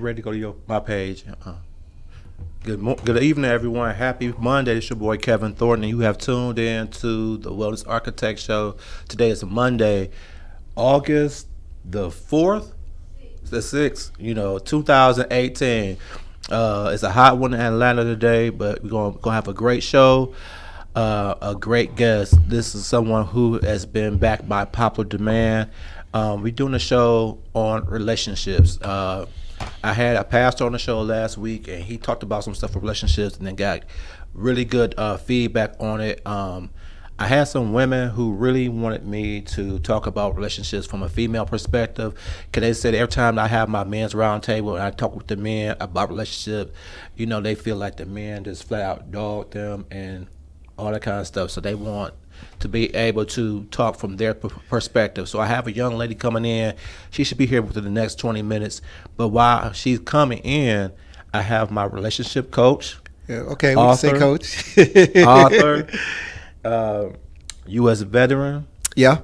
Ready to go to my page. Good evening, everyone. Happy Monday. It's your boy Kevin Thornton, and you have tuned in to the Wellness Architect Show. Today is Monday, August the 4th, the 6th, 2018. It's a hot one in Atlanta today, but we're gonna have a great show, a great guest. This is someone who has been backed by popular demand. We're doing a show on relationships. I had a pastor on the show last week, and he talked about some stuff for relationships, and then got really good feedback on it. I had some women who really wanted me to talk about relationships from a female perspective, because they said every time I have my men's round table and I talk with the men about relationship, they feel like the men just flat out dog them and all that kind of stuff. So they want to be able to talk from their perspective. So I have a young lady coming in. She should be here within the next 20 minutes. But while she's coming in, I have my relationship coach. Yeah, okay, we can say coach. Author, U.S. veteran. Yeah.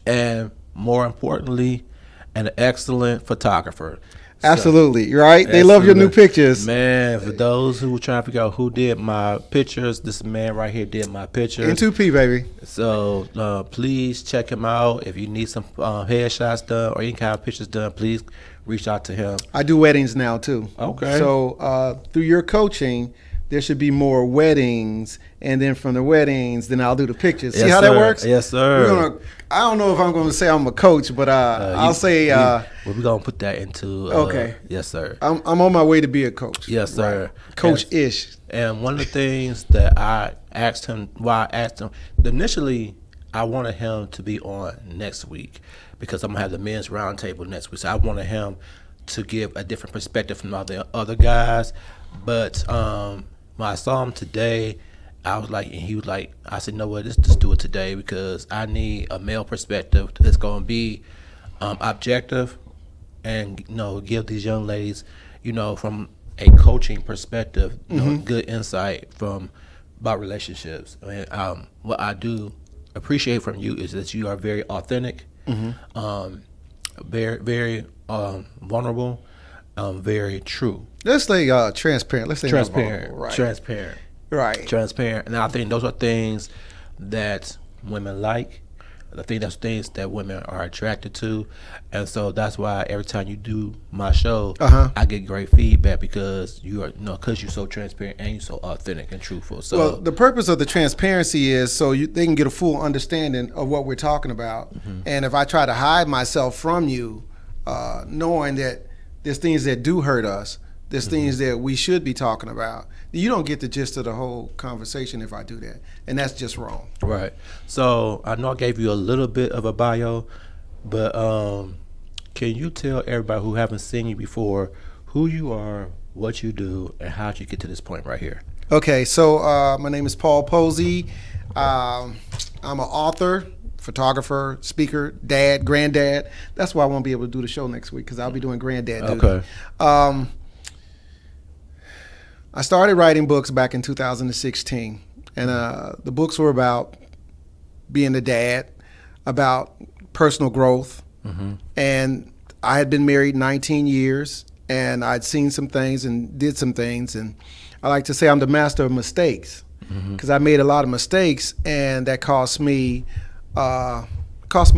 And more importantly, an excellent photographer. Absolutely, you're right. They love your new pictures. Man, for those who were trying to figure out who did my pictures, this man right here did my pictures. In 2P, baby. So please check him out. If you need some headshots done or any kind of pictures done, please reach out to him. I do weddings now, too. Okay. So through your coaching, there should be more weddings, and then from the weddings, then I'll do the pictures. Yes, See how sir. that works? Yes, sir. I don't know if I'm going to say I'm a coach, but I'll say. We're going to put that into. Okay. Yes, sir. I'm on my way to be a coach. Yes, sir. Right. Coach-ish. And one of the things that I asked him, initially, I wanted him to be on next week because I'm going to have the men's roundtable next week. So I wanted him to give a different perspective from all the other guys. But when I saw him today, I was like, and he was like, I said, no, what, let's just do it today because I need a male perspective that's going to be objective and, give these young ladies, from a coaching perspective, good insight about relationships. I mean, what I do appreciate from you is that you are very authentic, very, very vulnerable, very true. Let's say transparent. Let's say transparent. Right. Transparent. Right. Transparent. And I think those are things that women like. I think that's things that women are attracted to. And so that's why every time you do my show, I get great feedback because you are, because you're so transparent and you're so authentic and truthful. So, well, the purpose of the transparency is so they can get a full understanding of what we're talking about. And if I try to hide myself from you, knowing that there's things that do hurt us, there's things that we should be talking about, you don't get the gist of the whole conversation if I do that. And that's just wrong. Right. So I know I gave you a little bit of a bio, but can you tell everybody who haven't seen you before who you are, what you do, and how did you get to this point right here? Okay, so my name is Paul Posey. I'm an author, photographer, speaker, dad, granddad. That's why I won't be able to do the show next week because I'll be doing granddad duty. Okay. I started writing books back in 2016, and the books were about being a dad, about personal growth, and I had been married 19 years, and I'd seen some things and did some things, and I like to say I'm the master of mistakes, because I made a lot of mistakes, and that cost me a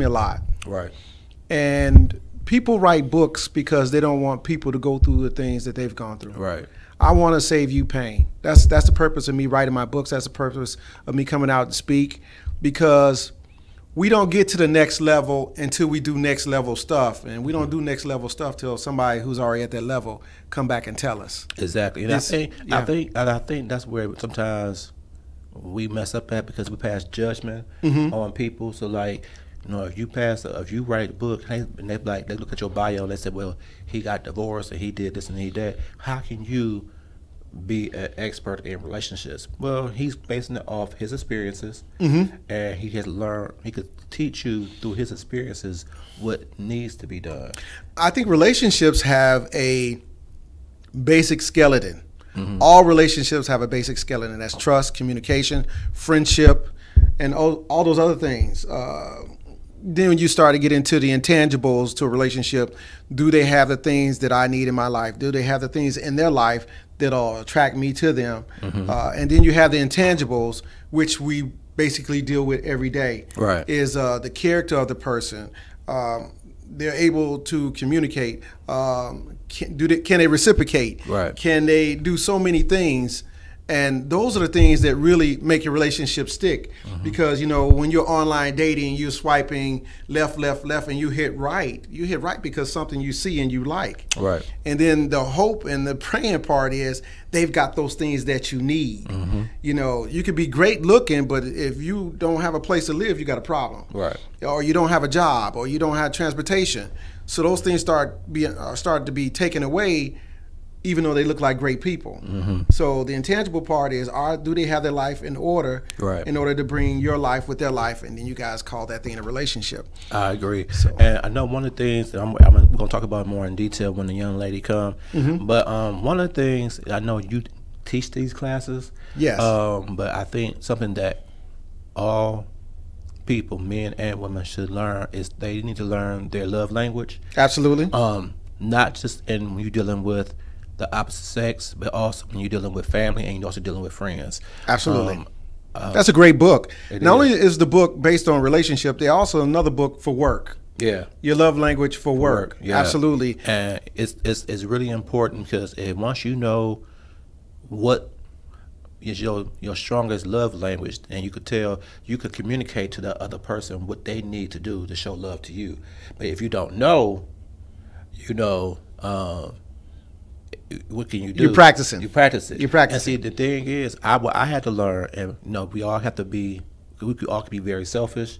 lot. Right. And people write books because they don't want people to go through the things that they've gone through. Right. I want to save you pain. That's the purpose of me writing my books. That's the purpose of me coming out to speak, because we don't get to the next level until we do next level stuff, and we don't do next level stuff till somebody who's already at that level come back and tell us. Exactly. And I think that's where sometimes we mess up at, because we pass judgment on people. So like, you know, if you write a book, and they look at your bio and they say, well, he got divorced and he did this and he did that. How can you be an expert in relationships? Well, he's basing it off his experiences, and he has learned. He could teach you through his experiences what needs to be done. I think relationships have a basic skeleton. All relationships have a basic skeleton. That's trust, communication, friendship, and all those other things. Then when you start to get into the intangibles to a relationship, do they have the things that I need in my life? Do they have the things in their life that'll attract me to them? And then you have the intangibles, which we basically deal with every day. Right. Is the character of the person. They're able to communicate. Can they reciprocate? Right. Can they do so many things? And those are the things that really make your relationship stick. Because, you know, when you're online dating, you're swiping left, and you hit right. You hit right because something you see and you like. Right. And then the hope and the praying part is they've got those things that you need. You know, you could be great looking, but if you don't have a place to live, you got a problem. Right. Or you don't have a job, or you don't have transportation. So those things start to be taken away, even though they look like great people. So the intangible part is, do they have their life in order, in order to bring your life with their life, and then you guys call that thing a relationship. I agree. So, and I know one of the things that we're going to talk about more in detail when the young lady comes. But one of the things, I know you teach these classes. Yes. But I think something that all people, men and women, should learn is they need to learn their love language. Absolutely. Not just when you're dealing with the opposite sex, but also when you're dealing with family and you're also dealing with friends. Absolutely. That's a great book. Not only is the book based on relationship, there's also another book for work. Yeah. Your love language for work. Yeah. Absolutely. And it's really important, because once you know what is your strongest love language, and you could communicate to the other person what they need to do to show love to you. But if you don't know, what can you do? You're practicing. You practice it. You're practicing. And see, the thing is, I had to learn, and we all have to be. We all can be very selfish.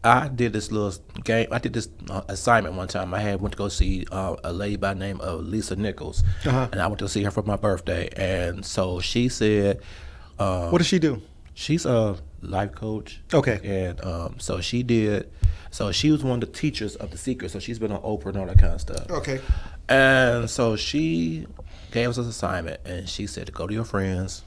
I did this little game. I did this assignment one time. I went to go see a lady by the name of Lisa Nichols, and I went to see her for my birthday. And so she said, what does she do? She's a life coach. Okay. And so she did. So she was one of the teachers of The Secret. So she's been on Oprah and all that kind of stuff. Okay. And so she gave us an assignment, and she said to go to your friends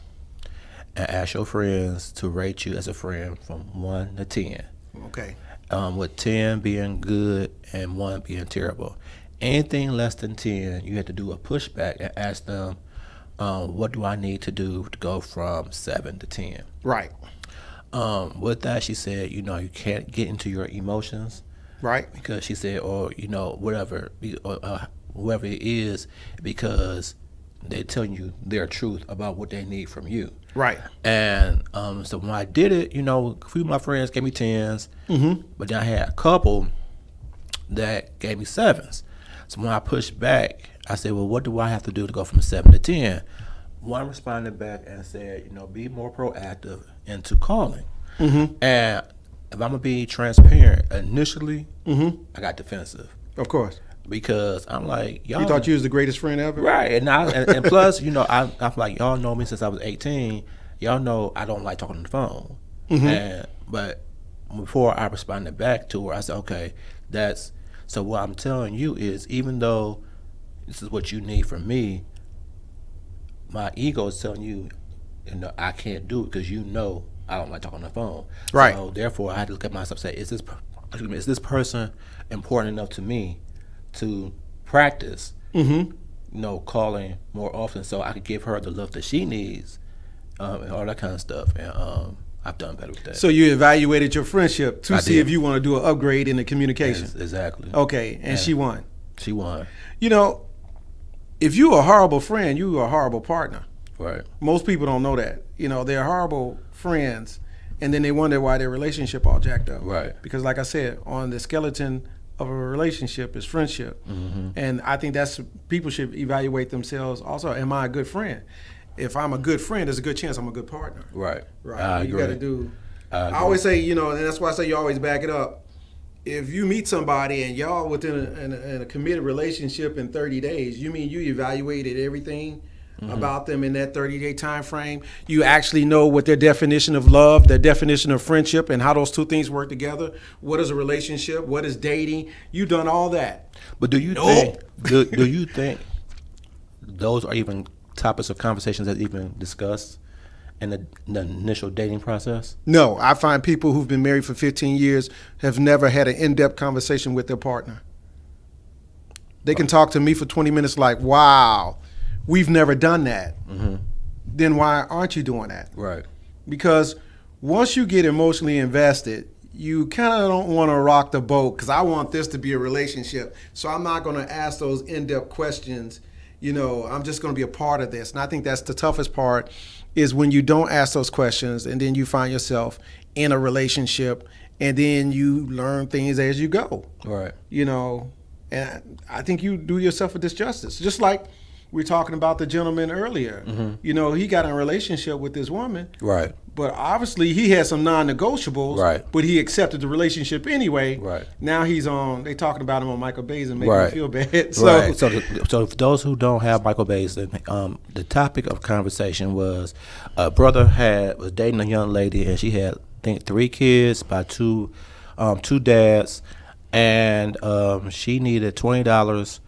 and ask your friends to rate you as a friend from 1 to 10. Okay. With 10 being good and 1 being terrible. Anything less than 10, you had to do a pushback and ask them, what do I need to do to go from 7 to 10? Right. With that, she said, you can't get into your emotions. Right. Because she said, or, whatever, whoever it is, because they're telling you their truth about what they need from you. Right. And so when I did it, a few of my friends gave me 10s, but then I had a couple that gave me 7s. So when I pushed back, I said, well, what do I have to do to go from 7 to 10? One responded back and said, be more proactive into calling. And if I'm going to be transparent, initially, I got defensive. Of course. Because I'm like, y'all. You thought you was the greatest friend ever? Right. And plus, I'm like, y'all know me since I was 18. Y'all know I don't like talking on the phone. But before I responded back to her, I said, okay, so what I'm telling you is, even though this is what you need from me, my ego is telling you, I can't do it because I don't like talking on the phone. Right. So therefore, I had to look at myself and say, is this is this person important enough to me to practice, calling more often so I could give her the love that she needs, and all that kind of stuff. And I've done better with that. So you evaluated your friendship to see if you want to do an upgrade in the communication. Yes, exactly. Okay, and she won. She won. If you're a horrible friend, you're a horrible partner. Right. Most people don't know that. They're horrible friends, and then they wonder why their relationship all jacked up. Right. Because like I said, on the skeleton of a relationship is friendship. And I think people should evaluate themselves also. Am I a good friend? If I'm a good friend, there's a good chance I'm a good partner. Right. Right. I you agree. got to do. I always say, and that's why I say you always back it up. If you meet somebody and y'all within a committed relationship in 30 days, you mean you evaluated everything about them in that 30-day time frame? You actually know what their definition of love, their definition of friendship, and how those two things work together. What is a relationship? What is dating? You've done all that. But do you think do you think those are even topics of conversations that even discussed in the initial dating process? No, I find people who've been married for 15 years have never had an in-depth conversation with their partner. They can talk to me for 20 minutes like, wow, we've never done that. Then why aren't you doing that? Right. Because once you get emotionally invested, you kind of don't want to rock the boat because I want this to be a relationship. So I'm not going to ask those in-depth questions. I'm just going to be a part of this. And I think that's the toughest part is when you don't ask those questions and then you find yourself in a relationship and then you learn things as you go. Right. And I think you do yourself a disjustice. Just like we were talking about the gentleman earlier. He got in a relationship with this woman. Right. But obviously he had some non-negotiables. Right. But he accepted the relationship anyway. Right. Now they talking about him on Michael Bay's and making him feel bad. So for those who don't have Michael Bay's, the topic of conversation was a brother was dating a young lady and she had, I think, 3 kids by two dads, and she needed $20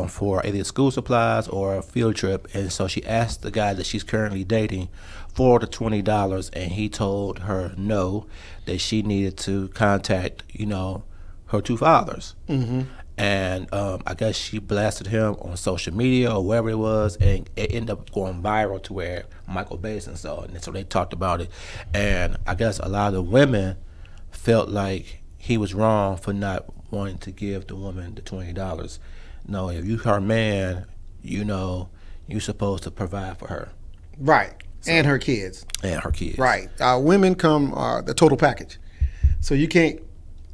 for either school supplies or a field trip, and so she asked the guy that she's currently dating for the $20, and he told her no, that she needed to contact her 2 fathers. And I guess she blasted him on social media or wherever it was, and it ended up going viral to where Michael Basin saw it, and so they talked about it. And I guess a lot of the women felt like he was wrong for not wanting to give the woman the $20. No, if you her man, you're supposed to provide for her. Right. So, and her kids. And her kids. Right. Women come the total package. So you can't,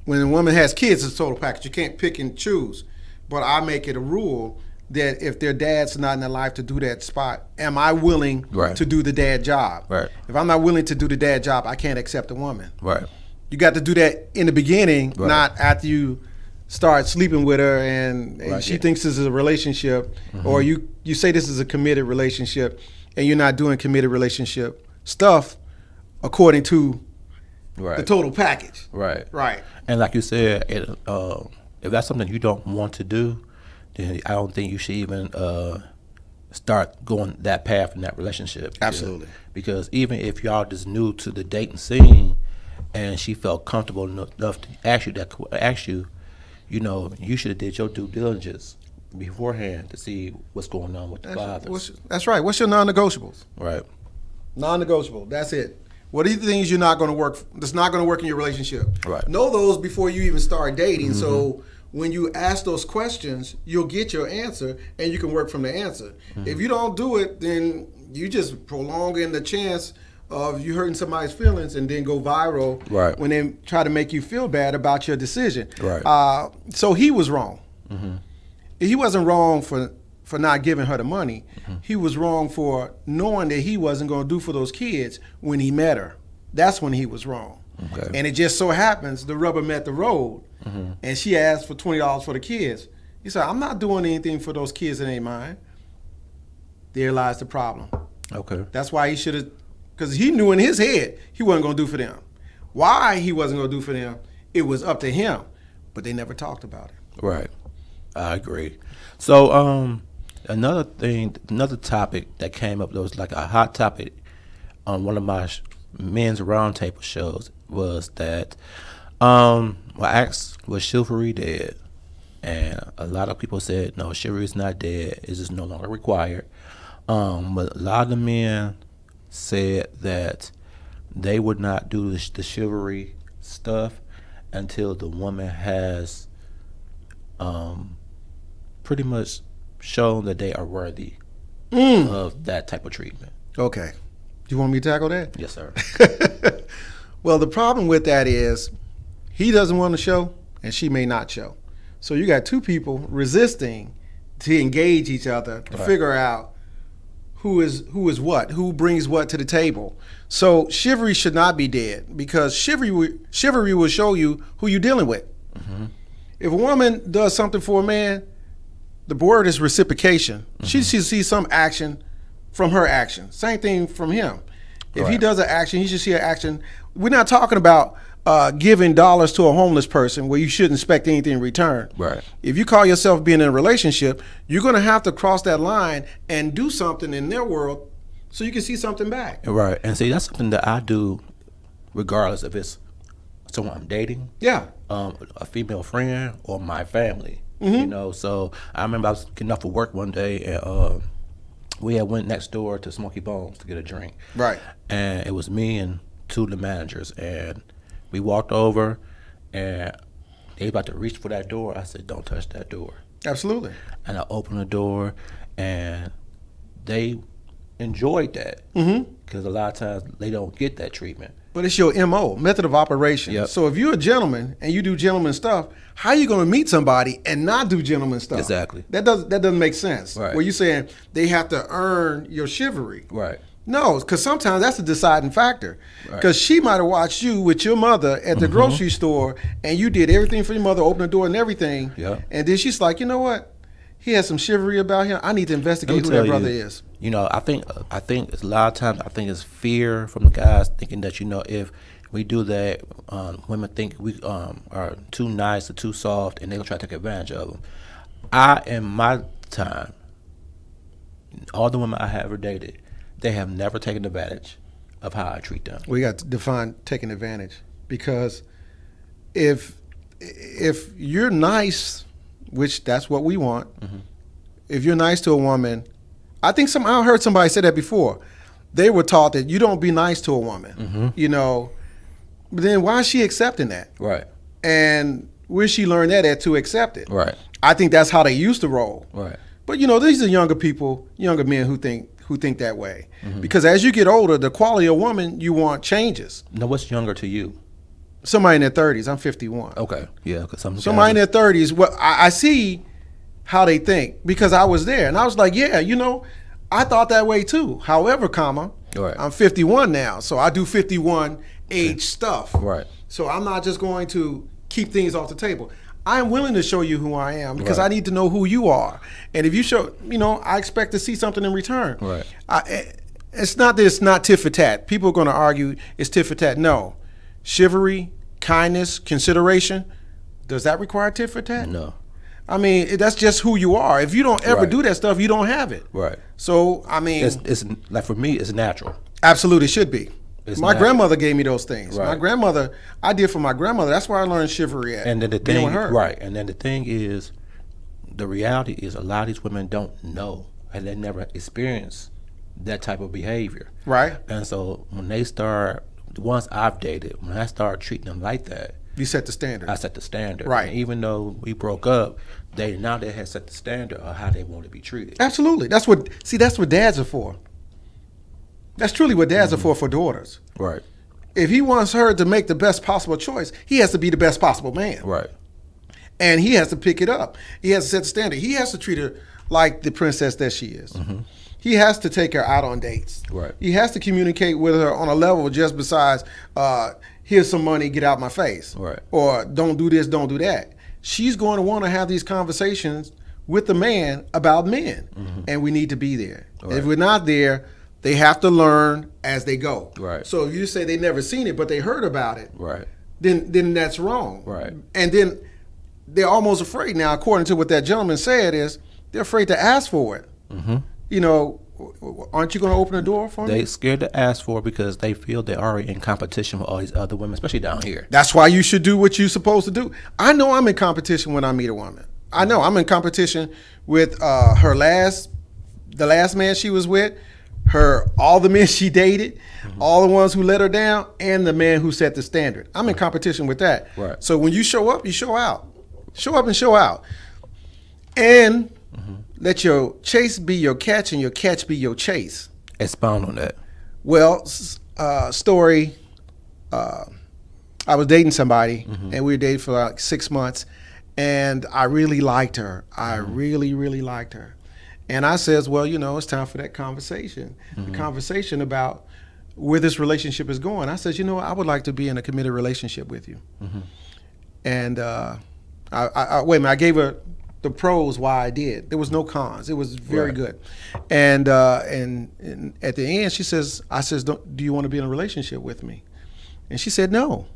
when a woman has kids, it's a total package. You can't pick and choose. But I make it a rule that if their dad's not in their life to do that spot, am I willing to do the dad job? Right. If I'm not willing to do the dad job, I can't accept a woman. Right. You got to do that in the beginning, not after you start sleeping with her and she thinks this is a relationship, or you say this is a committed relationship and you're not doing committed relationship stuff according to the total package. Right. Right. And like you said, if that's something you don't want to do, then I don't think you should even start going that path in that relationship. Absolutely. Because even if y'all just new to the dating scene and she felt comfortable enough to ask you, you should have did your due diligence beforehand to see what's going on with the fathers. That's right. What's your non-negotiables? Right. Non-negotiable. That's it. What are the things you're not going to work? That's not going to work in your relationship. Right. Know those before you even start dating. So when you ask those questions, you'll get your answer, and you can work from the answer. If you don't do it, then you just prolonging the chance of you hurting somebody's feelings and then go viral when they try to make you feel bad about your decision. Right. So he was wrong. He wasn't wrong for not giving her the money. He was wrong for knowing that he wasn't going to do for those kids when he met her. That's when he was wrong. Okay. And it just so happens the rubber met the road, and she asked for $20 for the kids. He said, I'm not doing anything for those kids that ain't mine. There lies the problem. Okay. That's why he should have, because he knew in his head he wasn't going to do for them. Why he wasn't going to do for them, it was up to him, but they never talked about it. Right. I agree. So another topic that came up that was like a hot topic on one of my men's roundtable shows was that I asked, was chivalry dead? And a lot of people said, no, chivalry is not dead. It's just no longer required. But a lot of the men said that they would not do the chivalry stuff until the woman has pretty much shown that they are worthy of that type of treatment. Okay. Do you want me to tackle that? Yes, sir. Well, the problem with that is he doesn't want to show and she may not show. So you got two people resisting to engage each other to figure out who is what, who brings what to the table. So chivalry should not be dead, because chivalry will show you who you're dealing with. Mm-hmm. If a woman does something for a man, the word is reciprocation. Mm-hmm. She should see some action from her action. Same thing from him. If he does an action, he should see an action. We're not talking about giving dollars to a homeless person where you shouldn't expect anything in return. Right. If you call yourself being in a relationship, you're going to have to cross that line and do something in their world so you can see something back. Right. And see, that's something that I do regardless if it's someone I'm dating, a female friend, or my family. Mm-hmm. You know, so I remember I was getting off of work one day, and we had went next door to Smoky Bones to get a drink. Right. And it was me and two of the managers, and we walked over, and they about to reach for that door. I said, don't touch that door. Absolutely. And I opened the door, and they enjoyed that, because a lot of times they don't get that treatment. But it's your MO, method of operation. Yep. So if you're a gentleman and you do gentleman stuff, how are you going to meet somebody and not do gentleman stuff? Exactly. That doesn't make sense. Right. Where you're saying they have to earn your chivalry. Right. No, because sometimes that's a deciding factor. Because she might have watched you with your mother at the grocery store, and you did everything for your mother, opened the door and everything. Yeah. And then she's like, you know what? He has some chivalry about him. I need to investigate who that brother is. You know, I think it's a lot of times, I think it's fear from the guys thinking that, you know, if we do that, women think we are too nice or too soft, and they're going to try to take advantage of them. In my time, all the women I have ever dated, they have never taken advantage of how I treat them. We got to define taking advantage, because if you're nice, which that's what we want, if you're nice to a woman, I heard somebody say that before. They were taught that you don't be nice to a woman, you know. But then why is she accepting that? Right. And where she learned that at to accept it? Right. I think that's how they used to roll. Right. But you know, these are younger people, younger men who think that way. Because as you get older, the quality of woman you want changes. Now, what's younger to you? Somebody in their 30s. I'm 51. Okay. Yeah. Because somebody in their 30s. Well, I see how they think, because I was there, and I was like, yeah, you know, I thought that way too. However, right. I'm 51 now, so I do 51 age stuff. Right. So I'm not just going to keep things off the table. I'm willing to show you who I am, because I need to know who you are. And if you show, you know, I expect to see something in return. Right. It's not that it's not tit for tat. People are going to argue it's tit for tat. No. Chivalry, kindness, consideration, does that require tit for tat? No. I mean, that's just who you are. If you don't ever do that stuff, you don't have it. Right. So, I mean, it's like, for me, it's natural. Absolutely, it should be. My grandmother gave me those things. Right. My grandmother, I did for my grandmother. That's where I learned chivalry at. And then the thing, right? And then the thing is, the reality is, a lot of these women don't know, and they never experience that type of behavior. Right. And so when they start, the ones I've dated, when I start treating them like that, you set the standard. I set the standard. Right. And even though we broke up, they had set the standard of how they want to be treated. Absolutely. That's what dads are for. That's truly what dads are for daughters. Right. If he wants her to make the best possible choice, he has to be the best possible man. Right. And he has to pick it up. He has to set the standard. He has to treat her like the princess that she is. He has to take her out on dates. Right. He has to communicate with her on a level just besides, here's some money, get out my face. Right. Or don't do this, don't do that. She's going to want to have these conversations with the man about men. And we need to be there. Right. If we're not there, they have to learn as they go. Right. So if you say they never seen it, but they heard about it, right, then that's wrong. Right. And then they're almost afraid now, according to what that gentleman said, is they're afraid to ask for it. You know, aren't you going to open the door for me? They scared to ask for it because they feel they're already in competition with all these other women, especially down here. That's why you should do what you're supposed to do. I know I'm in competition when I meet a woman. I know I'm in competition with the last man she was with, all the men she dated, all the ones who let her down, and the man who set the standard. I'm in competition with that. Right. So when you show up, you show out. Show up and show out. And let your chase be your catch and your catch be your chase. Expound on that. Well, story, I was dating somebody, and we were dating for like 6 months, and I really liked her. I really, really liked her. And I says, well, you know, it's time for that conversation. The conversation about where this relationship is going. I says, you know, I would like to be in a committed relationship with you. And I gave her the pros why I did. There was no cons. It was very good. And at the end, I says, do you want to be in a relationship with me? And she said no.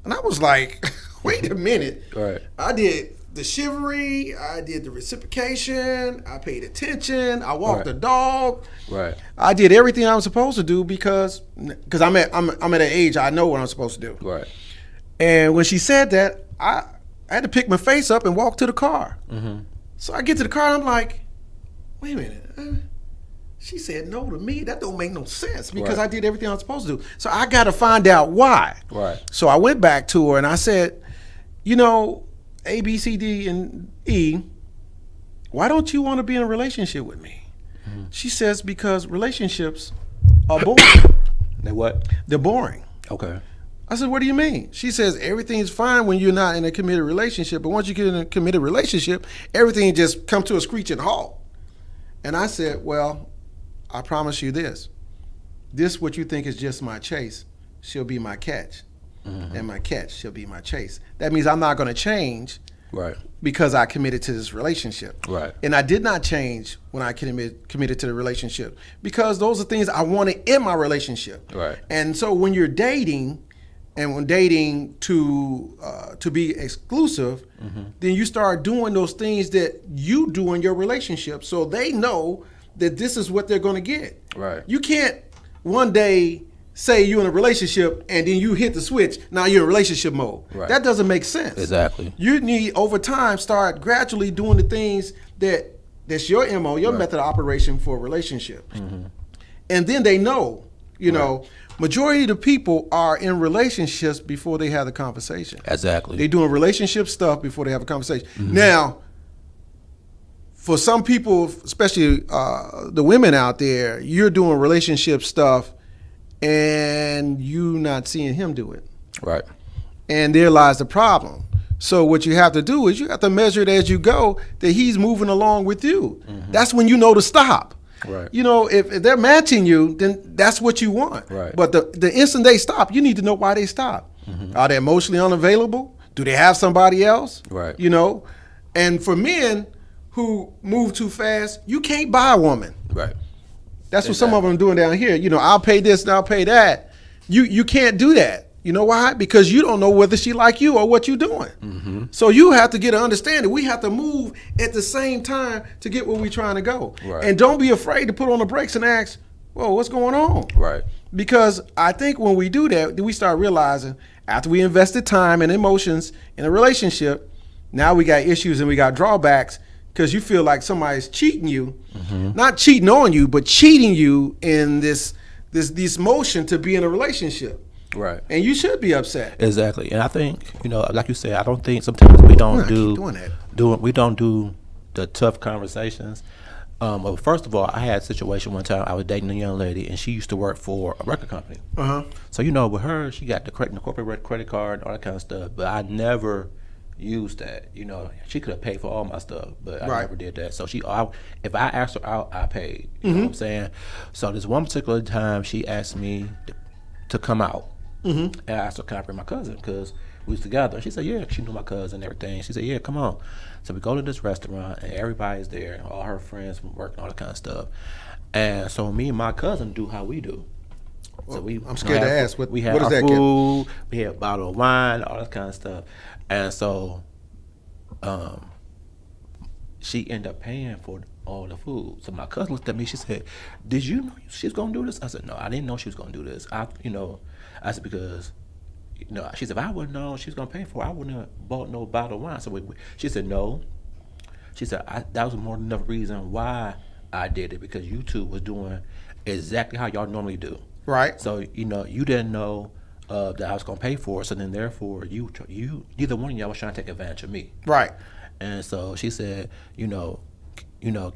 And I was like, wait a minute. Right. I did the chivalry. I did the reciprocation. I paid attention. I walked the dog. Right. I did everything I was supposed to do because I'm at an age I know what I'm supposed to do. Right. And when she said that, I had to pick my face up and walk to the car. So I get to the car and I'm like, wait a minute. She said no to me. That don't make no sense because I did everything I was supposed to do. So I got to find out why. Right. So I went back to her and I said, you know, A, B, C, D, and E, why don't you want to be in a relationship with me? She says, because relationships are boring. They're what? They're boring. Okay. I said, what do you mean? She says, everything's fine when you're not in a committed relationship, but once you get in a committed relationship, everything just comes to a screeching halt. And I said, well, I promise you this. This, what you think is just my chase, she'll be my catch. And my catch, she'll be my chase. That means I'm not going to change because I committed to this relationship. Right. And I did not change when I committed to the relationship because those are things I wanted in my relationship. Right. And so when you're dating, and when dating to be exclusive, then you start doing those things that you do in your relationship, so they know that this is what they're going to get. Right. You can't one day say you're in a relationship and then you hit the switch. Now you're in relationship mode. Right. That doesn't make sense. Exactly. You need over time start gradually doing the things that's your MO, your method of operation for a relationship, and then they know. You know. Majority of the people are in relationships before they have the conversation. Exactly. They're doing relationship stuff before they have a conversation. Now, for some people, especially the women out there, you're doing relationship stuff and you not seeing him do it. Right. And there lies the problem. So what you have to do is you have to measure it as you go that he's moving along with you. That's when you know to stop. Right. You know, if they're matching you, then that's what you want. Right. But the instant they stop, you need to know why they stop. Are they emotionally unavailable? Do they have somebody else? Right. You know, and for men who move too fast, you can't buy a woman. Right. That's what some of them are doing down here. You know, I'll pay this and I'll pay that. You can't do that. You know why? Because you don't know whether she like you or what you're doing. So you have to get an understanding. We have to move at the same time to get where we're trying to go. Right. And don't be afraid to put on the brakes and ask, whoa, what's going on? Right. Because I think when we do that, we start realizing after we invested time and emotions in a relationship, now we got issues and we got drawbacks because you feel like somebody's cheating you, not cheating on you, but cheating you in this motion to be in a relationship. Right. And you should be upset. Exactly. And I think, you know, like you said, I don't think sometimes we don't do the tough conversations. Well, first of all, I had a situation one time. I was dating a young lady, and she used to work for a record company. So, you know, with her, she got the corporate credit card and all that kind of stuff. But I never used that. You know, she could have paid for all my stuff, but I never did that. So if I asked her out, I paid. You know what I'm saying? So this one particular time, she asked me to come out. And I asked her, can I bring my cousin? Because we was together. And she said, yeah, she knew my cousin and everything. She said, yeah, come on. So we go to this restaurant, and everybody's there, all her friends from work and all that kind of stuff. And so me and my cousin do how we do. So I'm scared to ask. What does that food, we had a bottle of wine, all that kind of stuff. And so she ended up paying all the food. So my cousin looked at me. She said, "Did you know she's gonna do this?" I said, "No, I didn't know she was gonna do this. I said because." She said, if I would have known she was going to pay for it, I wouldn't have bought no bottle of wine. So she said, no. She said, that was more than enough reason why I did it, because you two was doing exactly how y'all normally do. Right. So, you didn't know that I was going to pay for it. So then, therefore, neither one of y'all was trying to take advantage of me. Right. And so she said,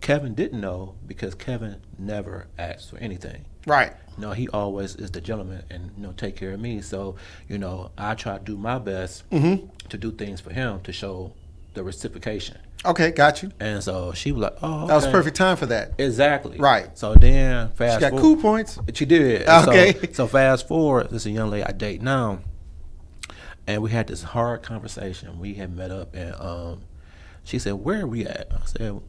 Kevin didn't know because Kevin never asked for anything. Right. No, he always is the gentleman and take care of me. So, I try to do my best to do things for him to show the reciprocation. Okay, got you. And so she was like, "Oh, okay." That was perfect time for that. Exactly. Right. So then fast She got forward, cool points. She did. Okay. So fast forward, this is a young lady I date now, and we had this hard conversation. We had met up, and she said, "Where are we at?" I said,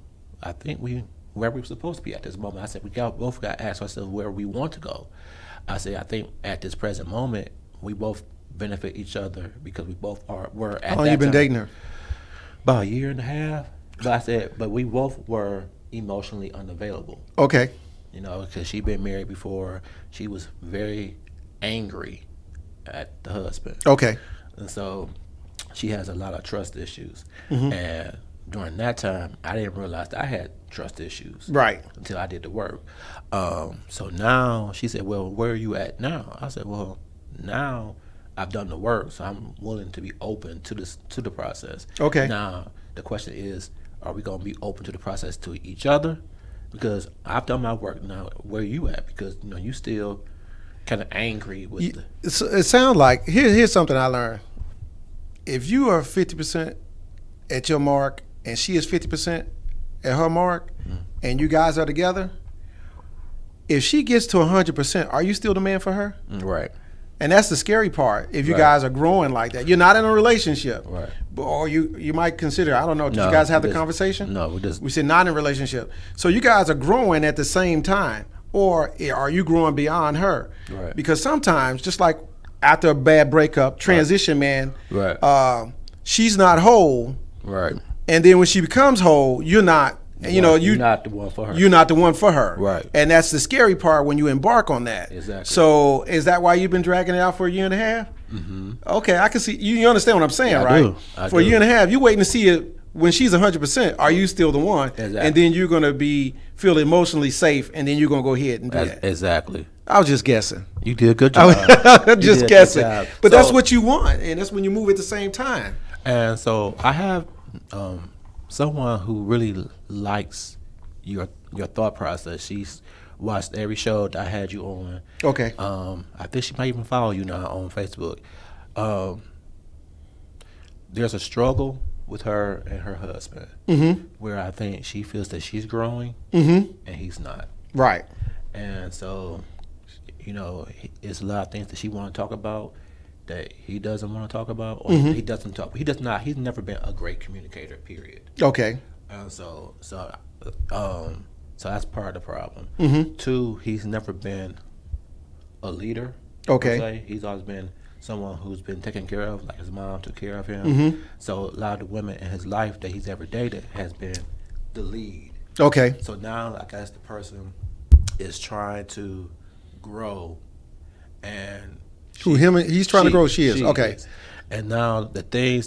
"I think where we were supposed to be at this moment." I said, "We both got to ask ourselves where we want to go." I said, "I think at this present moment, we both benefit each other because we both were at that time." How long you been dating her? About a year and a half. But I said, but we both were emotionally unavailable. Okay. Because she'd been married before. She was very angry at the husband. Okay. And so she has a lot of trust issues. And during that time, I didn't realize that I had trust issues. Right. Until I did the work. So now she said, well, where are you at now? I said, well, now I've done the work, so I'm willing to be open to the process. Okay. Now the question is, are we gonna be open to the process to each other? Because I've done my work. Now where are you at? Because you still kind of angry with it sounds like here's something I learned. If you are 50% at your mark and she is 50% at her mark, and you guys are together, if she gets to 100%, are you still the man for her? Right. And that's the scary part. If you guys are growing like that, you're not in a relationship, right? Or you might consider. I don't know. Did you guys have the conversation? No, we said not in a relationship. So you guys are growing at the same time, or are you growing beyond her? Right. Because sometimes, just like after a bad breakup, transition man, right? She's not whole, right? And then when she becomes whole, you're not. You're not the one for her. You're not the one for her. Right. And that's the scary part when you embark on that. Exactly. So is that why you've been dragging it out for a year and a half? Okay, I can see. You understand what I'm saying, yeah, right? I do. For a year and a half, you're waiting to see it when she's 100%. Are you still the one? Exactly. And then you're going to feel emotionally safe, and then you're going to go ahead and do that. Exactly. I was just guessing. You did a good job. Just guessing. But that's what you want, and that's when you move at the same time. And so I have someone who really likes your thought process. She's watched every show that I had you on. Okay. I think she might even follow you now on Facebook. There's a struggle with her and her husband, where I think she feels that she's growing and he's not. Right. And so, it's a lot of things that she want to talk about that he doesn't want to talk about, or he doesn't talk. He's never been a great communicator. Period. Okay. So that's part of the problem. Two, he's never been a leader. Okay. He's always been someone who's been taken care of, like his mom took care of him. So a lot of the women in his life that he's ever dated has been the lead. Okay. So now I guess the person is trying to grow, and he's trying to grow. She is. Okay. And now the things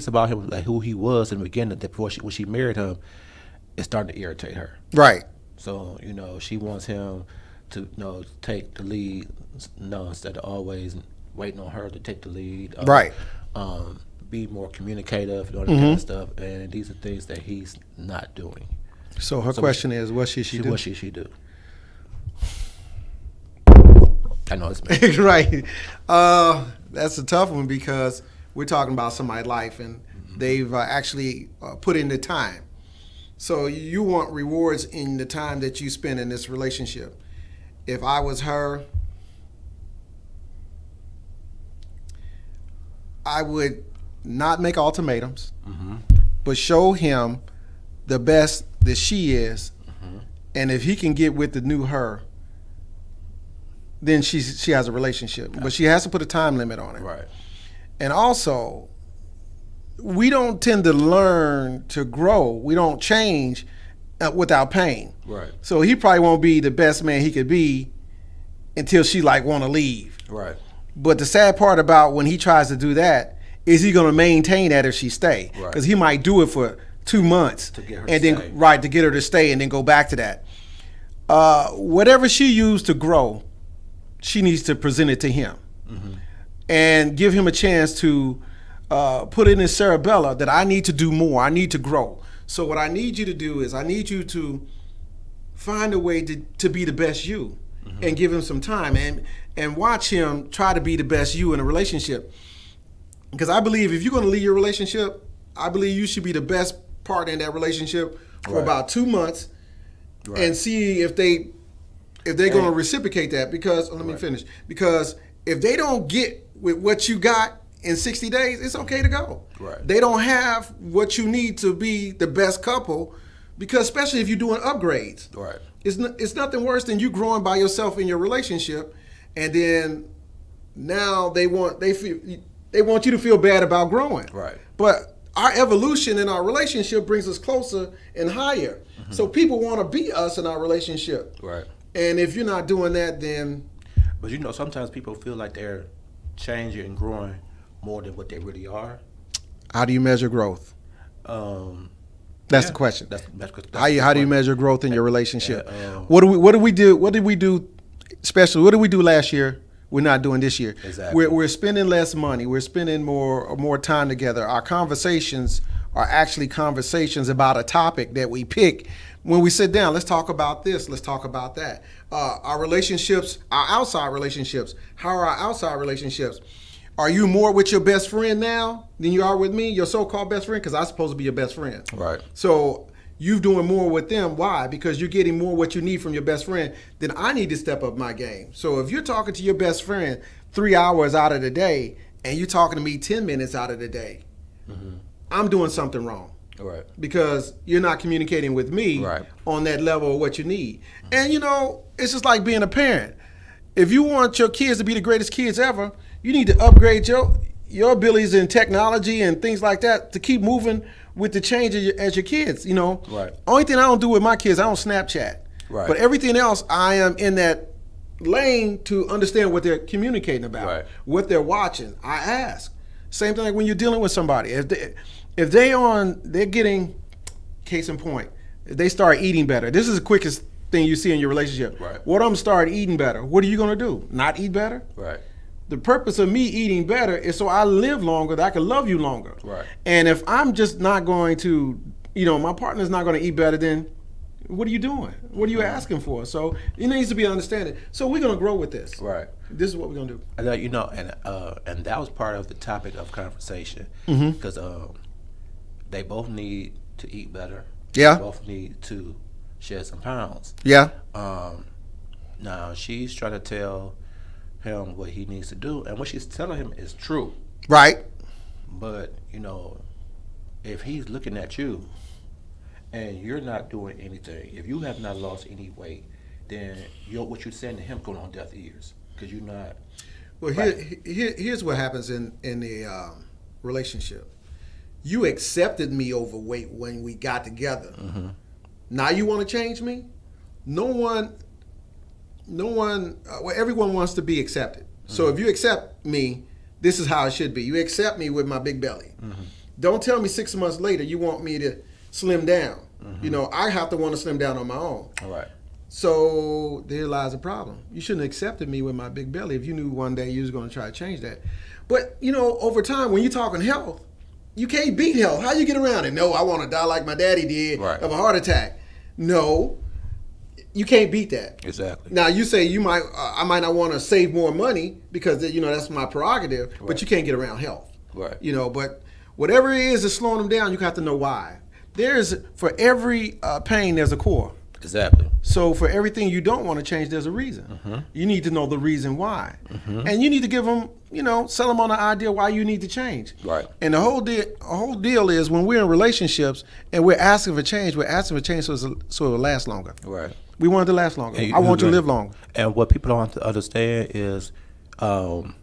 about him, like who he was in the beginning, when she married him, it's starting to irritate her. Right. So she wants him to take the lead, instead of always waiting on her to take the lead. Right. Be more communicative and all that kind of stuff. And these are things that he's not doing. So her question is, what should she do? What should she do? I know it's me. Right. That's a tough one because we're talking about somebody's life and they've actually put in the time. So you want rewards in the time that you spend in this relationship. If I was her, I would not make ultimatums, but show him the best that she is. And if he can get with the new her, then she has a relationship. But she has to put a time limit on it. Right. And also, we don't tend to learn to grow. We don't change without pain. Right. So he probably won't be the best man he could be until she like want to leave. Right. But the sad part about when he tries to do that is he going to maintain that if she stay? Because he might do it for 2 months to get her and to then stay. To get her to stay and then go back to that. Whatever she used to grow, she needs to present it to him and give him a chance to put it in his cerebella that I need to do more. I need to grow. So what I need you to do is I need you to find a way to be the best you and give him some time and watch him try to be the best you in a relationship. Because I believe if you're going to leave your relationship, I believe you should be the best partner in that relationship for about 2 months and see if they're going to reciprocate that. Because let me finish. Because if they don't get with what you got in 60 days, it's okay to go. Right. They don't have what you need to be the best couple, because especially if you're doing upgrades. Right. It's nothing worse than you growing by yourself in your relationship, and then now they want you to feel bad about growing. Right. But our evolution in our relationship brings us closer and higher. So people want to be us in our relationship. Right. And if you're not doing that, then. But you know, sometimes people feel like they're changing and growing more than what they really are. How do you measure growth? That's the question. That's how do you measure growth in your relationship? What did we do? Especially, what did we do last year? We're not doing this year. Exactly. We're spending less money. We're spending more time together. Our conversations are actually conversations about a topic that we pick. When we sit down, let's talk about this. Let's talk about that. Our relationships, our outside relationships. How are our outside relationships? Are you more with your best friend now than you are with me, your so-called best friend? Because I'm supposed to be your best friend. Right. So you're doing more with them. Why? Because you're getting more what you need from your best friend. Then I need to step up my game. So if you're talking to your best friend 3 hours out of the day and you're talking to me 10 minutes out of the day, I'm doing something wrong. Right. Because you're not communicating with me on that level of what you need. And, you know, it's just like being a parent. If you want your kids to be the greatest kids ever, you need to upgrade your abilities in technology and things like that to keep moving with the change as your kids, you know. Right. Only thing I don't do with my kids, I don't Snapchat. Right. But everything else, I am in that lane to understand what they're communicating about, what they're watching. I ask. Same thing like when you're dealing with somebody. If they're getting, case in point, if they start eating better, this is the quickest thing you see in your relationship. Right. What I'm start eating better. What are you gonna do? Not eat better? Right. The purpose of me eating better is so I live longer, that I can love you longer. Right. And if I'm just not going to, you know, my partner's not going to eat better, then what are you doing? What are you asking for? So it needs to be understanding. So we're going to grow with this. Right. This is what we're going to do. And, you know, and that was part of the topic of conversation because they both need to eat better. Yeah. They both need to shed some pounds. Yeah. Now she's trying to tell him what he needs to do, and what she's telling him is true. Right. But, you know, if he's looking at you and you're not doing anything, if you have not lost any weight, then what you're saying to him going on deaf ears because you're not. Well, here's what happens in the relationship. You accepted me overweight when we got together. Now you want to change me? Everyone wants to be accepted. So if you accept me, this is how it should be. You accept me with my big belly. Don't tell me 6 months later you want me to slim down. You know, I have to want to slim down on my own. All right. So there lies a problem. You shouldn't have accepted me with my big belly if you knew one day you was going to try to change that. But, you know, over time, when you're talking health, you can't beat health. How you get around it? No, I want to die like my daddy did of a heart attack. No. You can't beat that. Exactly. Now you say I might not want to save more money because you know that's my prerogative, but you can't get around health. Right. You know, but whatever it is that's slowing them down, you have to know why. For every pain, there's a core. Exactly. So for everything you don't want to change, there's a reason. You need to know the reason why, and you need to give them, you know, sell them on the idea why you need to change. Right. And the whole deal is when we're in relationships and we're asking for change so it will last longer. Right. We want it to last longer. I want you to live longer. And what people don't understand is when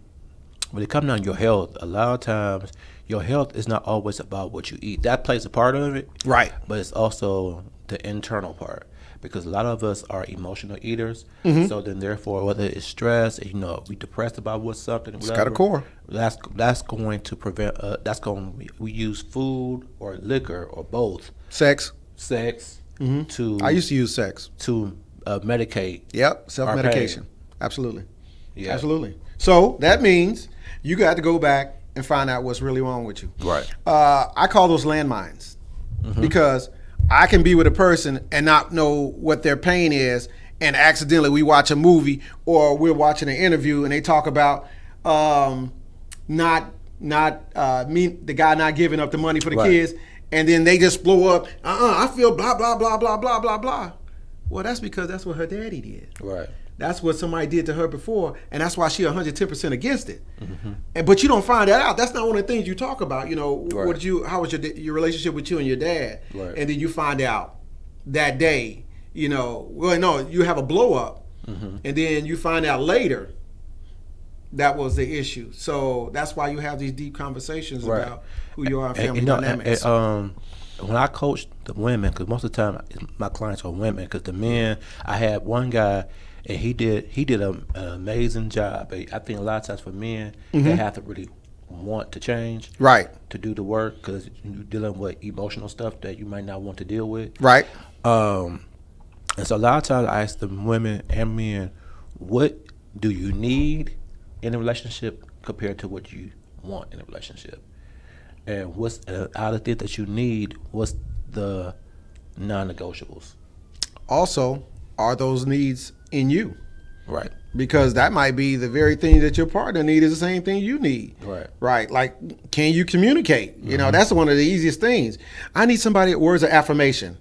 it comes down to your health, a lot of times your health is not always about what you eat. That plays a part of it. Right. But it's also the internal part, because a lot of us are emotional eaters. So then, therefore, whether it's stress, we depressed about what's something, It's got a core. That's going to prevent. We use food or liquor or both. Sex. To. I used to use sex to medicate. Yep, self-medication. Absolutely. Yeah. Absolutely. So that means you got to go back and find out what's really wrong with you. Right. I call those landmines because I can be with a person and not know what their pain is, and accidentally we watch a movie or we're watching an interview and they talk about the guy not giving up the money for the kids, and then they just blow up. I feel blah blah blah blah blah blah blah. Well, that's because that's what her daddy did. Right. That's what somebody did to her before, and that's why she 110% against it. But you don't find that out. That's not one of the things you talk about. How was your relationship with you and your dad? Right. And then you find out that day, you have a blow up, and then you find out later that was the issue. So that's why you have these deep conversations about who you are in family dynamics. When I coach the women, because most of the time my clients are women, because the men, I had one guy, and he did an amazing job. I think a lot of times for men, they have to really want to change, to do the work, because you're dealing with emotional stuff that you might not want to deal with, and so a lot of times I ask the women and men, what do you need in a relationship compared to what you want in a relationship, and what's out of the things that you need, what's the non-negotiables? Also, are those needs in you? Right. Because that might be the very thing that your partner needs is the same thing you need. Right. Like, can you communicate? That's one of the easiest things. I need somebody, words of affirmation,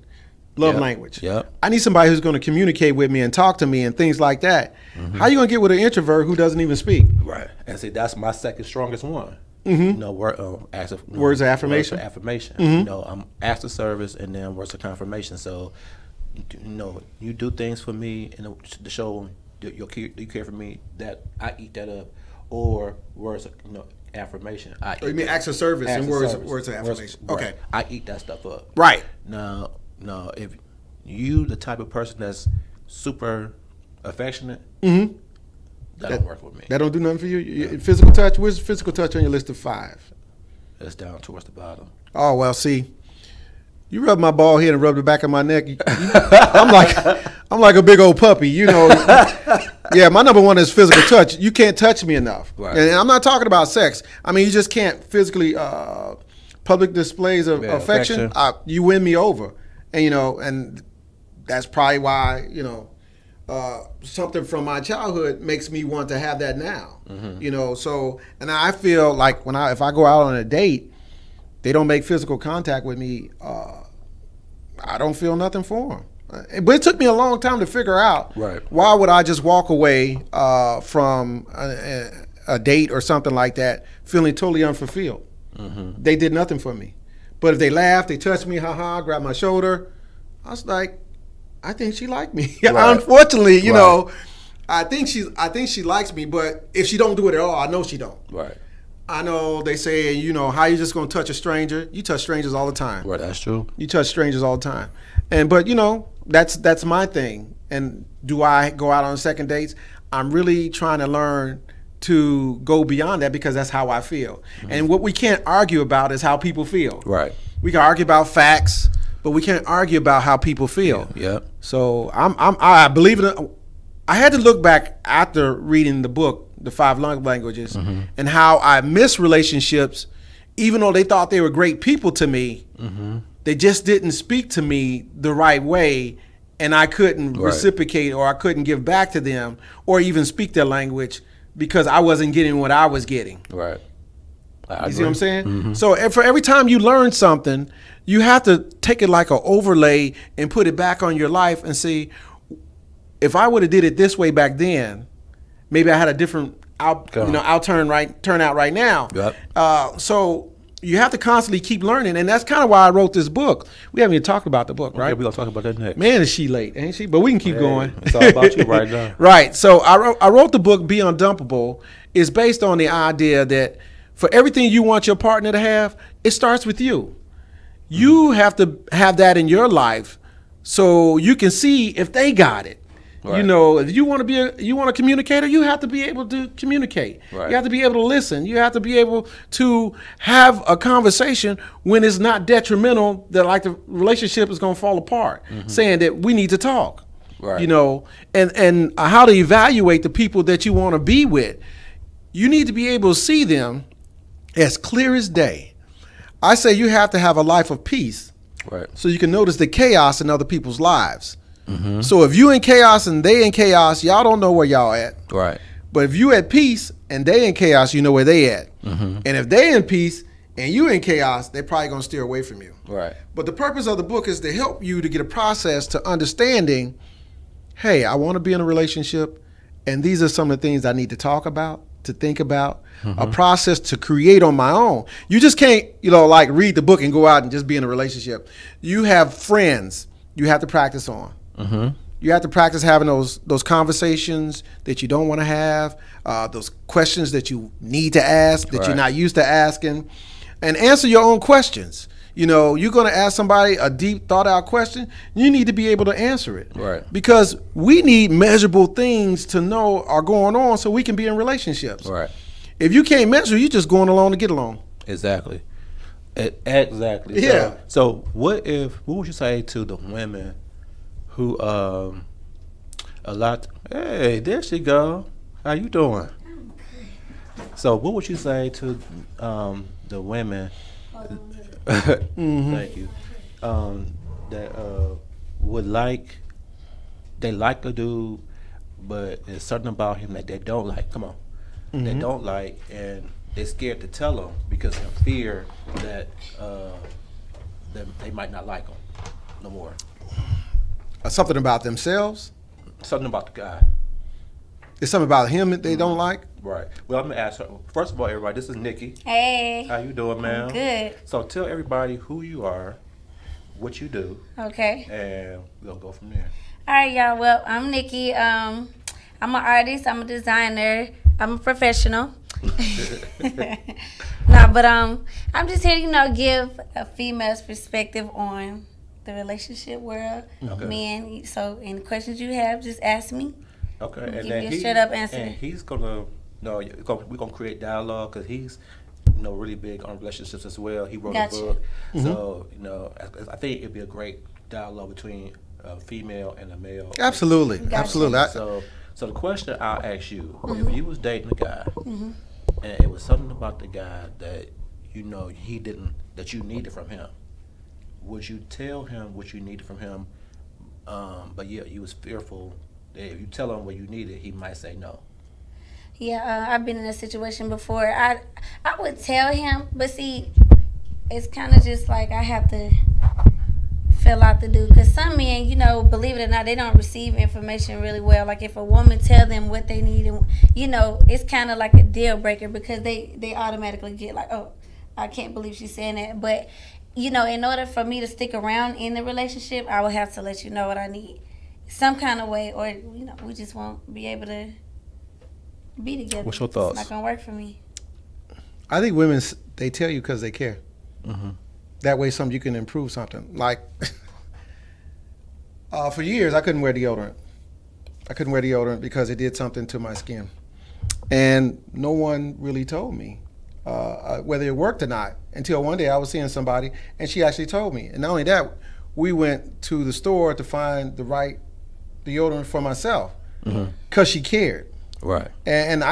love language. I need somebody who's going to communicate with me and talk to me and things like that. How are you going to get with an introvert who doesn't even speak? Right. And see, that's my second strongest one. Words of affirmation. I'm acts of service and then words of confirmation. So, you do things for me to show you care for me, that I eat that up, or words of affirmation. You mean acts of service and words of affirmation? Okay, I eat that stuff up. Right. Now, if you the type of person that's super affectionate, that don't work with me. That don't do nothing for you. Physical touch. Where's physical touch on your list of 5? It's down towards the bottom. Oh well, see. You rub my bald head and rub the back of my neck. I'm like a big old puppy, Yeah, my number one is physical touch. You can't touch me enough, and I'm not talking about sex. I mean, you just can't physically. Public displays of affection, you win me over, and that's probably why something from my childhood makes me want to have that now. So, and I feel like if I go out on a date, they don't make physical contact with me, I don't feel nothing for them. But it took me a long time to figure out why would I just walk away from a date or something like that feeling totally unfulfilled. They did nothing for me. But if they laughed, they touched me, grabbed my shoulder, I was like, I think she liked me. Unfortunately, I think she likes me, but if she don't do it at all, I know she don't. I know they say, how you just gonna touch a stranger? You touch strangers all the time. Right, that's true. You touch strangers all the time. But that's my thing. And do I go out on second dates? I'm really trying to learn to go beyond that, because that's how I feel. And what we can't argue about is how people feel. Right. We can argue about facts, but we can't argue about how people feel. Yeah. So I believe it. I had to look back after reading the book, The 5 Love Languages, and how I miss relationships, even though they thought they were great people to me. They just didn't speak to me the right way, and I couldn't reciprocate, or I couldn't give back to them, or even speak their language, because I wasn't getting what I was getting. Right. You see what I'm saying? So for every time you learn something, you have to take it like an overlay and put it back on your life and see, if I would have did it this way back then, maybe I had a different turnout right now. So you have to constantly keep learning, and that's kind of why I wrote this book. We haven't even talked about the book, right? Okay, we're gonna talk about that next. Man, is she late, ain't she? But we can keep going. It's all about you right now. Right. So I wrote the book, Be Undumpable. It's based on the idea that for everything you want your partner to have, it starts with you. You have to have that in your life, so you can see if they got it. Right. You know, if you want to be a communicator, you have to be able to communicate. Right. You have to be able to listen. You have to be able to have a conversation when it's not detrimental that like the relationship is going to fall apart. Saying that we need to talk. Right. You know, and how to evaluate the people that you want to be with. You need to be able to see them as clear as day. I say you have to have a life of peace, Right. so you can notice the chaos in other people's lives. So if you in chaos and they in chaos, y'all don't know where y'all at. Right. But if you at peace and they in chaos, you know where they at. And if they in peace and you in chaos, they're probably gonna steer away from you. Right. But the purpose of the book is to help you to get a process to understanding, hey, I want to be in a relationship, and these are some of the things I need to talk about, to think about, a process to create on my own. You just can't, you know, like read the book and go out and just be in a relationship. You have friends you have to practice on. You have to practice having those conversations that you don't want to have, those questions that you need to ask that you're not used to asking, and answer your own questions. You know, you're going to ask somebody a deep, thought-out question. You need to be able to answer it. Right. Because we need measurable things to know are going on so we can be in relationships. Right. If you can't measure, you're just going along to get along. Exactly. Exactly. Yeah. So what would you say to the women who hey, there she go. How you doing? So what would you say to the women thank you, that would like a dude, but there's something about him that they don't like. Come on. They don't like, and they're scared to tell him because of fear that they might not like him no more. Something about themselves. Something about the guy. It's something about him that they don't like. Right. Well, I'm gonna ask her. First of all, everybody, this is Nikki. Hey. How you doing, ma'am? Good. So tell everybody who you are, what you do, Okay. and we'll go from there. All right, y'all. Well, I'm Nikki. I'm an artist. I'm a designer. I'm a professional. Nah, but I'm just here, you know, give a female's perspective on the relationship world. Okay. Men. So, any questions you have, just ask me. Okay, Give and you then a straight up answer. And he's gonna, we're gonna create dialogue because he's, really big on relationships as well. He wrote Gotcha. a book, so I think it'd be a great dialogue between a female and a male. Absolutely, Gotcha. absolutely. So the question I'll ask you: if you was dating a guy, and it was something about the guy that he didn't, that you needed from him, would you tell him what you needed from him? But yeah, you was fearful that if you tell him what you needed, he might say no. Yeah, I've been in a situation before. I would tell him, but see, it's kind of just like I have to fill out the dude. Because some men, believe it or not, they don't receive information really well. Like if a woman tell them what they need, and it's kind of like a deal breaker because they automatically get like, oh, I can't believe she's saying that. But in order for me to stick around in the relationship, I would have to let you know what I need, some kind of way, or we just won't be able to be together. What's your thoughts? It's not gonna work for me. I think women, they tell you because they care. That way, you can improve something. Like for years, I couldn't wear deodorant. I couldn't wear deodorant because it did something to my skin, and no one really told me whether it worked or not until one day I was seeing somebody, and she actually told me. And not only that, we went to the store to find the right deodorant for myself because she cared. Right. And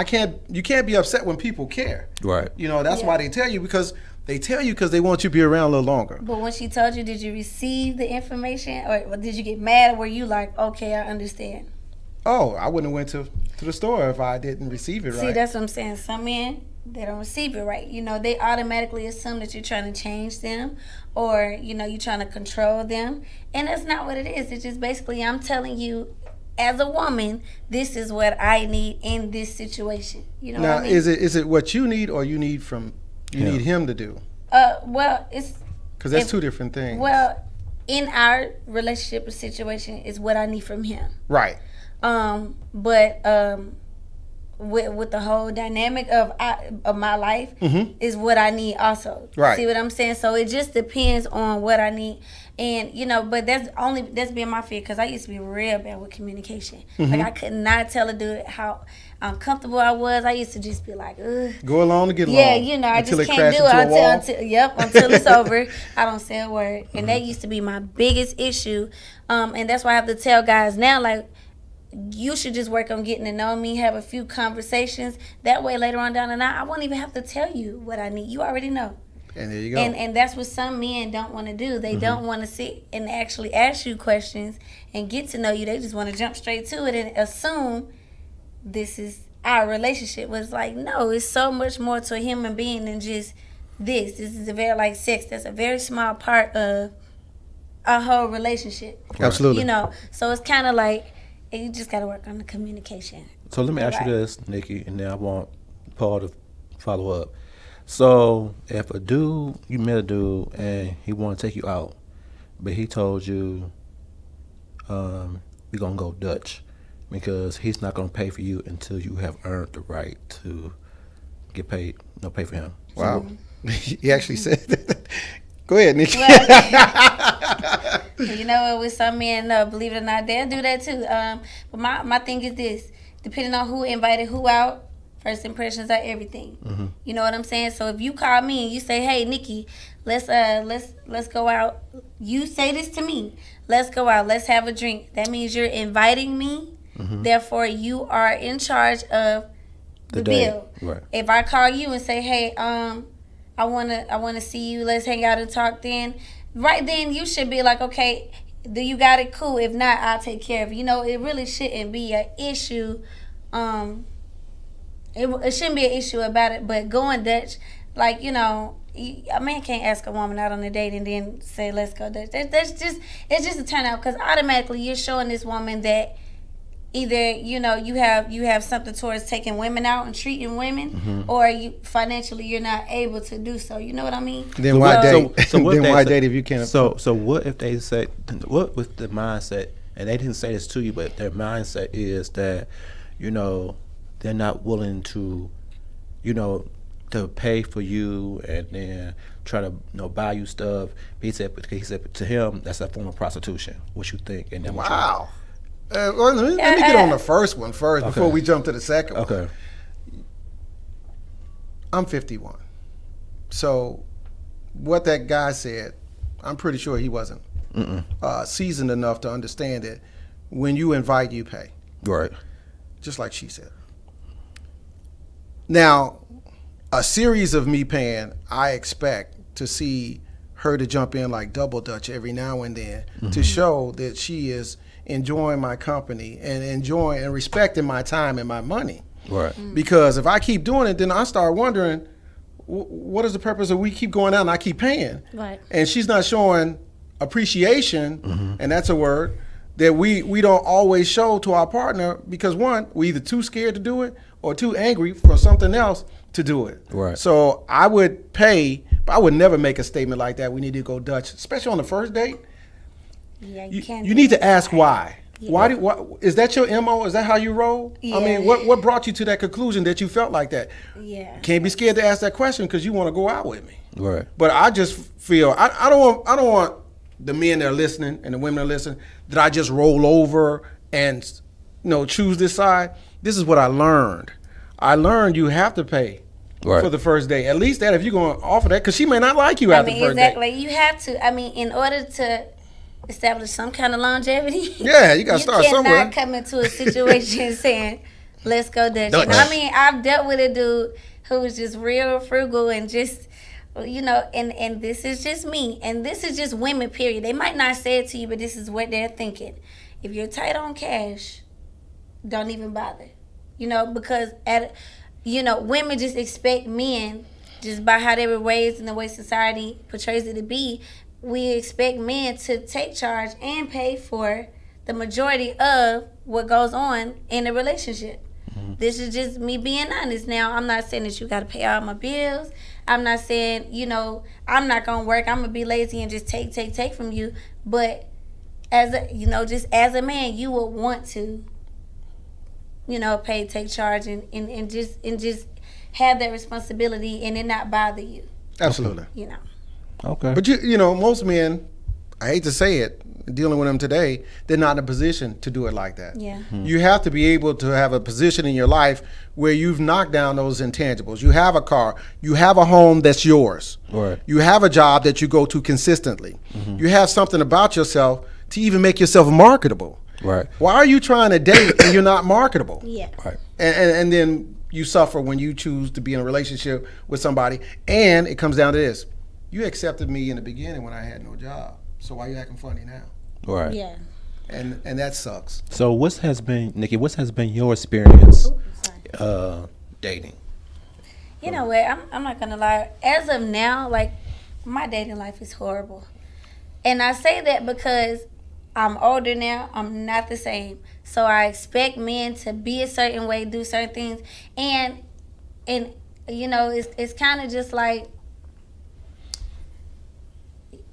you can't be upset when people care. Right. That's why they tell you, because they tell you because they want you to be around a little longer. But when she told you, did you receive the information, or did you get mad, or were you like, okay, I understand? Oh, I wouldn't have went to the store if I didn't receive it right. See, that's what I'm saying. Some men, they don't receive it right. They automatically assume that you're trying to change them, or you're trying to control them, and that's not what it is. It's just basically I'm telling you, as a woman, this is what I need in this situation. Now, what I mean? Is it what you need, or you need need him to do? Well, it's because that's two different things. Well, in our relationship situation, is what I need from him. Right. But with the whole dynamic of my life Mm-hmm. is what I need also. Right. See what I'm saying? So it just depends on what I need. And, you know, but that's been my fear, because I used to be real bad with communication. Mm-hmm. Like, I could not tell a dude how uncomfortable I was. I used to just be like, ugh. Go along to get along. Yeah, you know, I until just it can't do it crashed into a wall. until it's over. I don't say a word. And that used to be my biggest issue. And that's why I have to tell guys now, like, you should just work on getting to know me, have a few conversations. That way, later on down the line, I won't even have to tell you what I need. You already know. And there you go. And that's what some men don't want to do. They don't want to sit and actually ask you questions and get to know you. They just want to jump straight to it and assume this is our relationship. Was like, no, it's so much more to a human being than just this. This is a very, like, sex. That's a very small part of a whole relationship. Absolutely. You know, so it's kind of like, you just got to work on the communication. So let me ask you this, Nikki, and then I want Paul to follow up. So if you met a dude and he want to take you out, but he told you we're going to go Dutch because he's not going to pay for you until you have earned the right to get paid, pay for him. Wow. He actually said that. Go ahead, Nikki. You know, with some men, believe it or not, they'll do that too. But my thing is this: depending on who invited who out, first impressions are everything. Mm-hmm. You know what I'm saying? So if you call me and you say, "Hey, Nikki, let's go out," you say this to me: "Let's go out. Let's have a drink." That means you're inviting me. Mm-hmm. Therefore, you are in charge of the bill. Right. If I call you and say, "Hey, I wanna see you. Let's hang out and talk," then right then you should be like, "Okay, do you got it? Cool. If not, I'll take care of it." You know, it really shouldn't be an issue. It shouldn't be an issue about it. But going Dutch, like, you know, a man can't ask a woman out on a date and then say, "Let's go Dutch." It's just a turnout, because automatically you're showing this woman that either, you know, you have something towards taking women out and treating women, or financially you're not able to do so. You know what I mean? Then why date? So what Then if why they date if you can't? So what if they say, what with the mindset, and they didn't say this to you, but their mindset is that, you know, they're not willing to, you know, to pay for you and then try to, you know, buy you stuff. He said to him that's a form of prostitution. What you think? And then Wow. Well, let me get on the first one first before we jump to the second one. Okay. I'm 51. So what that guy said, I'm pretty sure he wasn't seasoned enough to understand that when you invite, you pay. Right. Just like she said. Now, a series of me paying, I expect to see her to jump in like double Dutch every now and then to show that she is enjoying my company and enjoying and respecting my time and my money. Right. Because if I keep doing it, then I start wondering, what is the purpose of we keep going out and I keep paying? Right. And she's not showing appreciation, and that's a word, that we don't always show to our partner, because one, we're either too scared to do it or too angry for something else to do it. Right. So I would pay, but I would never make a statement like that. We need to go Dutch, especially on the first date. Yeah, you can't. You need to ask why. Yeah. Why is that your MO? Is that how you roll? Yeah. I mean, what brought you to that conclusion that you felt like that? Yeah. Can't be scared to ask that question because you want to go out with me. Right. But I just feel I don't want the men that are listening and the women that are listening that I just roll over and, you know, choose this side. This is what I learned. I learned you have to pay for the first date. At least that, if you're going to offer that, because she may not like you after the first exactly. date. You have to. I mean, in order to establish some kind of longevity, yeah, you got to start somewhere. You cannot come into a situation saying, "Let's go Dutch." You know, I mean, I've dealt with a dude who was just real frugal and just, you know, and this is just me, and this is just women, period. They might not say it to you, but this is what they're thinking. If you're tight on cash, don't even bother. You know, because women just expect men, just by how they were raised and the way society portrays it to be, we expect men to take charge and pay for the majority of what goes on in a relationship. This is just me being honest. Now, I'm not saying that you got to pay all my bills. I'm not saying, you know, I'm not going to work. I'm going to be lazy and just take from you. But as a, you know, just as a man, you will want to you know, pay, take charge, and just have that responsibility and it not bother you. Absolutely. You know. Okay. But you know, most men, I hate to say it, dealing with them today, they're not in a position to do it like that. Yeah. You have to be able to have a position in your life where you've knocked down those intangibles. You have a car, you have a home that's yours. Right. You have a job that you go to consistently. You have something about yourself to even make yourself marketable. Right. Why are you trying to date and you're not marketable? Yeah. Right. And then you suffer when you choose to be in a relationship with somebody. And it comes down to this. You accepted me in the beginning when I had no job. So why are you acting funny now? Right. Yeah. And that sucks. So what has been, Nikki, what has been your experience dating? You know what? I'm not gonna lie. As of now, like, my dating life is horrible, and I say that because I'm older now. I'm not the same, so I expect men to be a certain way, do certain things, and you know, it's kind of just like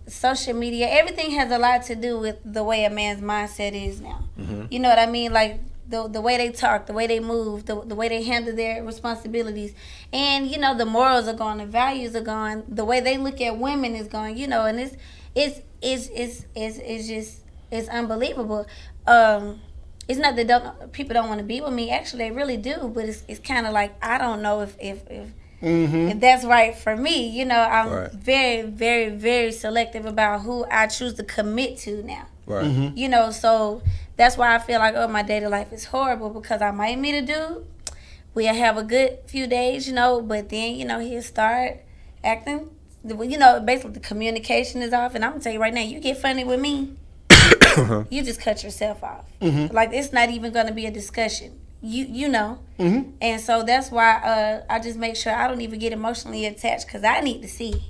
social media. Everything has a lot to do with the way a man's mindset is now. You know what I mean? Like the way they talk, the way they move, the way they handle their responsibilities, and you know, the morals are gone, the values are gone, the way they look at women is gone. You know, and it's unbelievable. It's not that people don't want to be with me. Actually, they really do. But it's kind of like, I don't know if that's right for me. You know, I'm very, very, very selective about who I choose to commit to now. Right. You know, so that's why I feel like, oh, my dating life is horrible, because I might meet a dude, we'll have a good few days, you know, but then, you know, he'll start acting, you know, basically the communication is off. And I'm going to tell you right now, you get funny with me, you just cut yourself off. Like, it's not even going to be a discussion. You know. And so that's why I just make sure I don't even get emotionally attached, because I need to see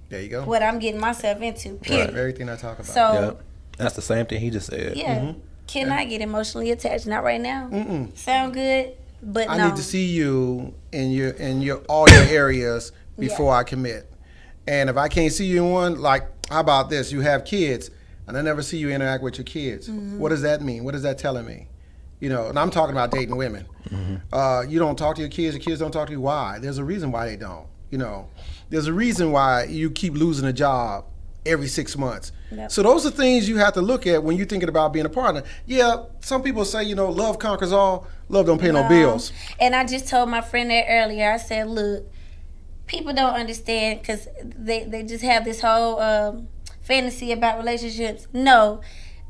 There you go. what I'm getting myself into, period. Everything I talk about. So, Yep. That's the same thing he just said. yeah. Can I get emotionally attached? Not right now. Sound good, but no. I need to see you in your all your areas before I commit. And if I can't see you in one, like, how about this? You have kids, and I never see you interact with your kids. What does that mean? What is that telling me? You know, and I'm talking about dating women. You don't talk to your kids don't talk to you. Why? There's a reason why they don't. You know, there's a reason why you keep losing a job every 6 months. So those are things you have to look at when you're thinking about being a partner. Yeah, some people say, you know, love conquers all. Love don't pay no bills. And I just told my friend that earlier. I said, look, people don't understand, because they just have this whole fantasy about relationships. No.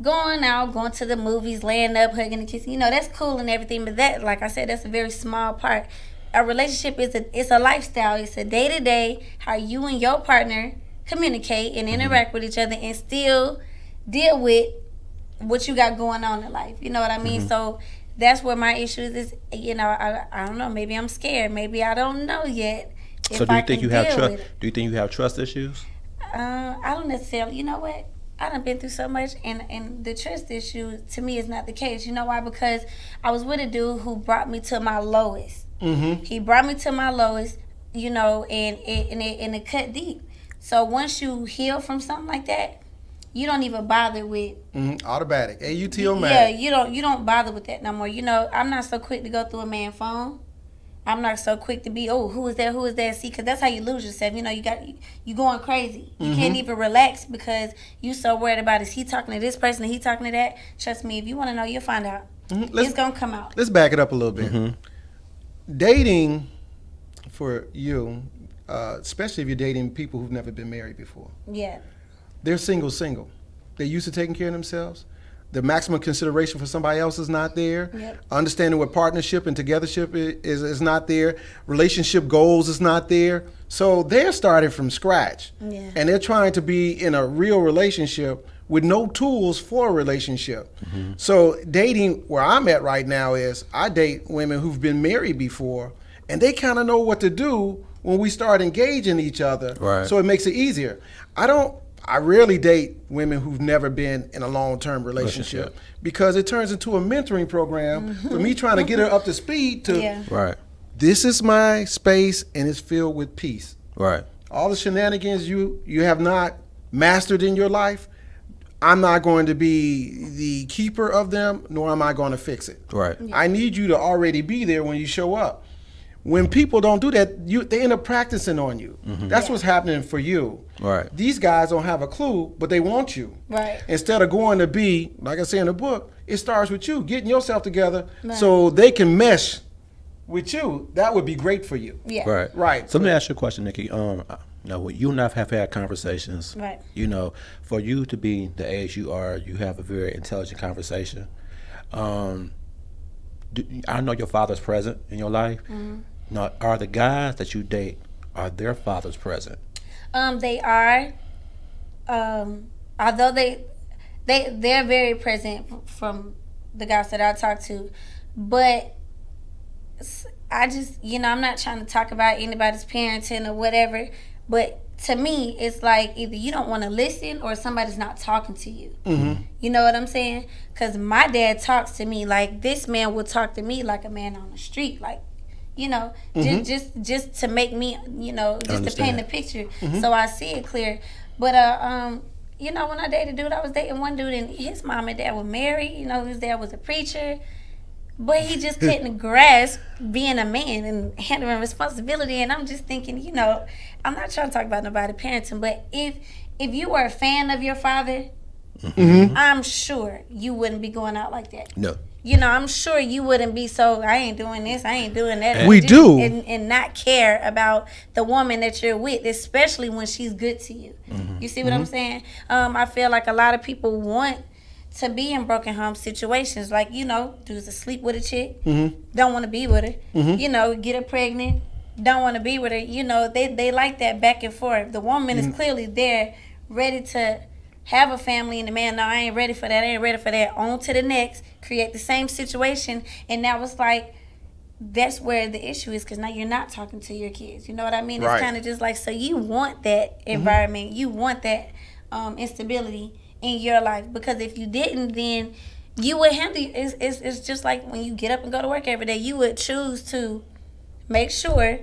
Going out, going to the movies, laying up, hugging and kissing, you know, that's cool and everything, but that, like I said, that's a very small part. A relationship is a lifestyle. It's a day-to-day, how you and your partner communicate and interact with each other and still deal with what you got going on in life. You know what I mean? So that's where my issue is, you know, I don't know, maybe I'm scared. Maybe I don't know yet. So do you think you have trust? Do you think you have trust issues? I don't necessarily. You know what? I done been through so much, and the trust issue to me is not the case. You know why? Because I was with a dude who brought me to my lowest. He brought me to my lowest, you know, and it cut deep. So once you heal from something like that, you don't even bother with automatic. AUTO-matic. Yeah, you don't bother with that no more. You know, I'm not so quick to go through a man's phone. I'm not so quick to be, oh, who is that? See, because that's how you lose yourself. You know, you going crazy. You can't even relax because you so worried about, is he talking to this person, and he talking to that? Trust me, if you want to know, you'll find out. It's going to come out. Let's back it up a little bit. Dating for you, especially if you're dating people who've never been married before. Yeah. They're single. They're used to taking care of themselves. The maximum consideration for somebody else is not there. Understanding what partnership and togethership is not there. Relationship goals is not there. So they're starting from scratch. And they're trying to be in a real relationship with no tools for a relationship. So dating where I'm at right now is, I date women who've been married before, and they kind of know what to do when we start engaging each other. So it makes it easier. I rarely date women who've never been in a long-term relationship because it turns into a mentoring program for me trying to get her up to speed to, this is my space and it's filled with peace. All the shenanigans you have not mastered in your life, I'm not going to be the keeper of them, nor am I going to fix it. Right. Yeah. I need you to already be there when you show up. When people don't do that, they end up practicing on you. That's Yeah. what's happening for you. Right. These guys don't have a clue, but they want you. Right. Instead of going to be, like I say in the book, it starts with you, getting yourself together Right. so they can mesh with you. That would be great for you. Yeah. Right. Right. So let me ask you a question, Nikki. You and I have had conversations. Right. You know, for you to be the age you are, you have a very intelligent conversation. I know your father's present in your life. Now, are the guys that you date, are their fathers present? They are. Although they're very present from the guys that I talk to, but I just, I'm not trying to talk about anybody's parenting or whatever, but to me, it's like either you don't want to listen or somebody's not talking to you. You know what I'm saying? Because my dad talks to me like this man would talk to me like a man on the street, like, just to make me, just to paint the picture so I see it clear. But, when I dated a dude, I was dating one dude and his mom and dad were married. His dad was a preacher. But he just couldn't grasp being a man and handling responsibility. And I'm just thinking, I'm not trying to talk about nobody parenting, but if you were a fan of your father, I'm sure you wouldn't be going out like that. No. I'm sure you wouldn't be so, I ain't doing this, I ain't doing that. We do. And not care about the woman that you're with, especially when she's good to you. You see what I'm saying? I feel like a lot of people want to be in broken home situations, like, dudes that sleep with a chick, don't want to be with her, get her pregnant, don't want to be with her, they like that back and forth. The woman is clearly there, ready to have a family, and the man, no, I ain't ready for that, on to the next, create the same situation, and now it's like, that's where the issue is, because now you're not talking to your kids, you know what I mean? Right. It's kind of just like, so you want that environment, you want that instability in your life, because if you didn't, then you would handle it's just like when you get up and go to work every day, you would choose to make sure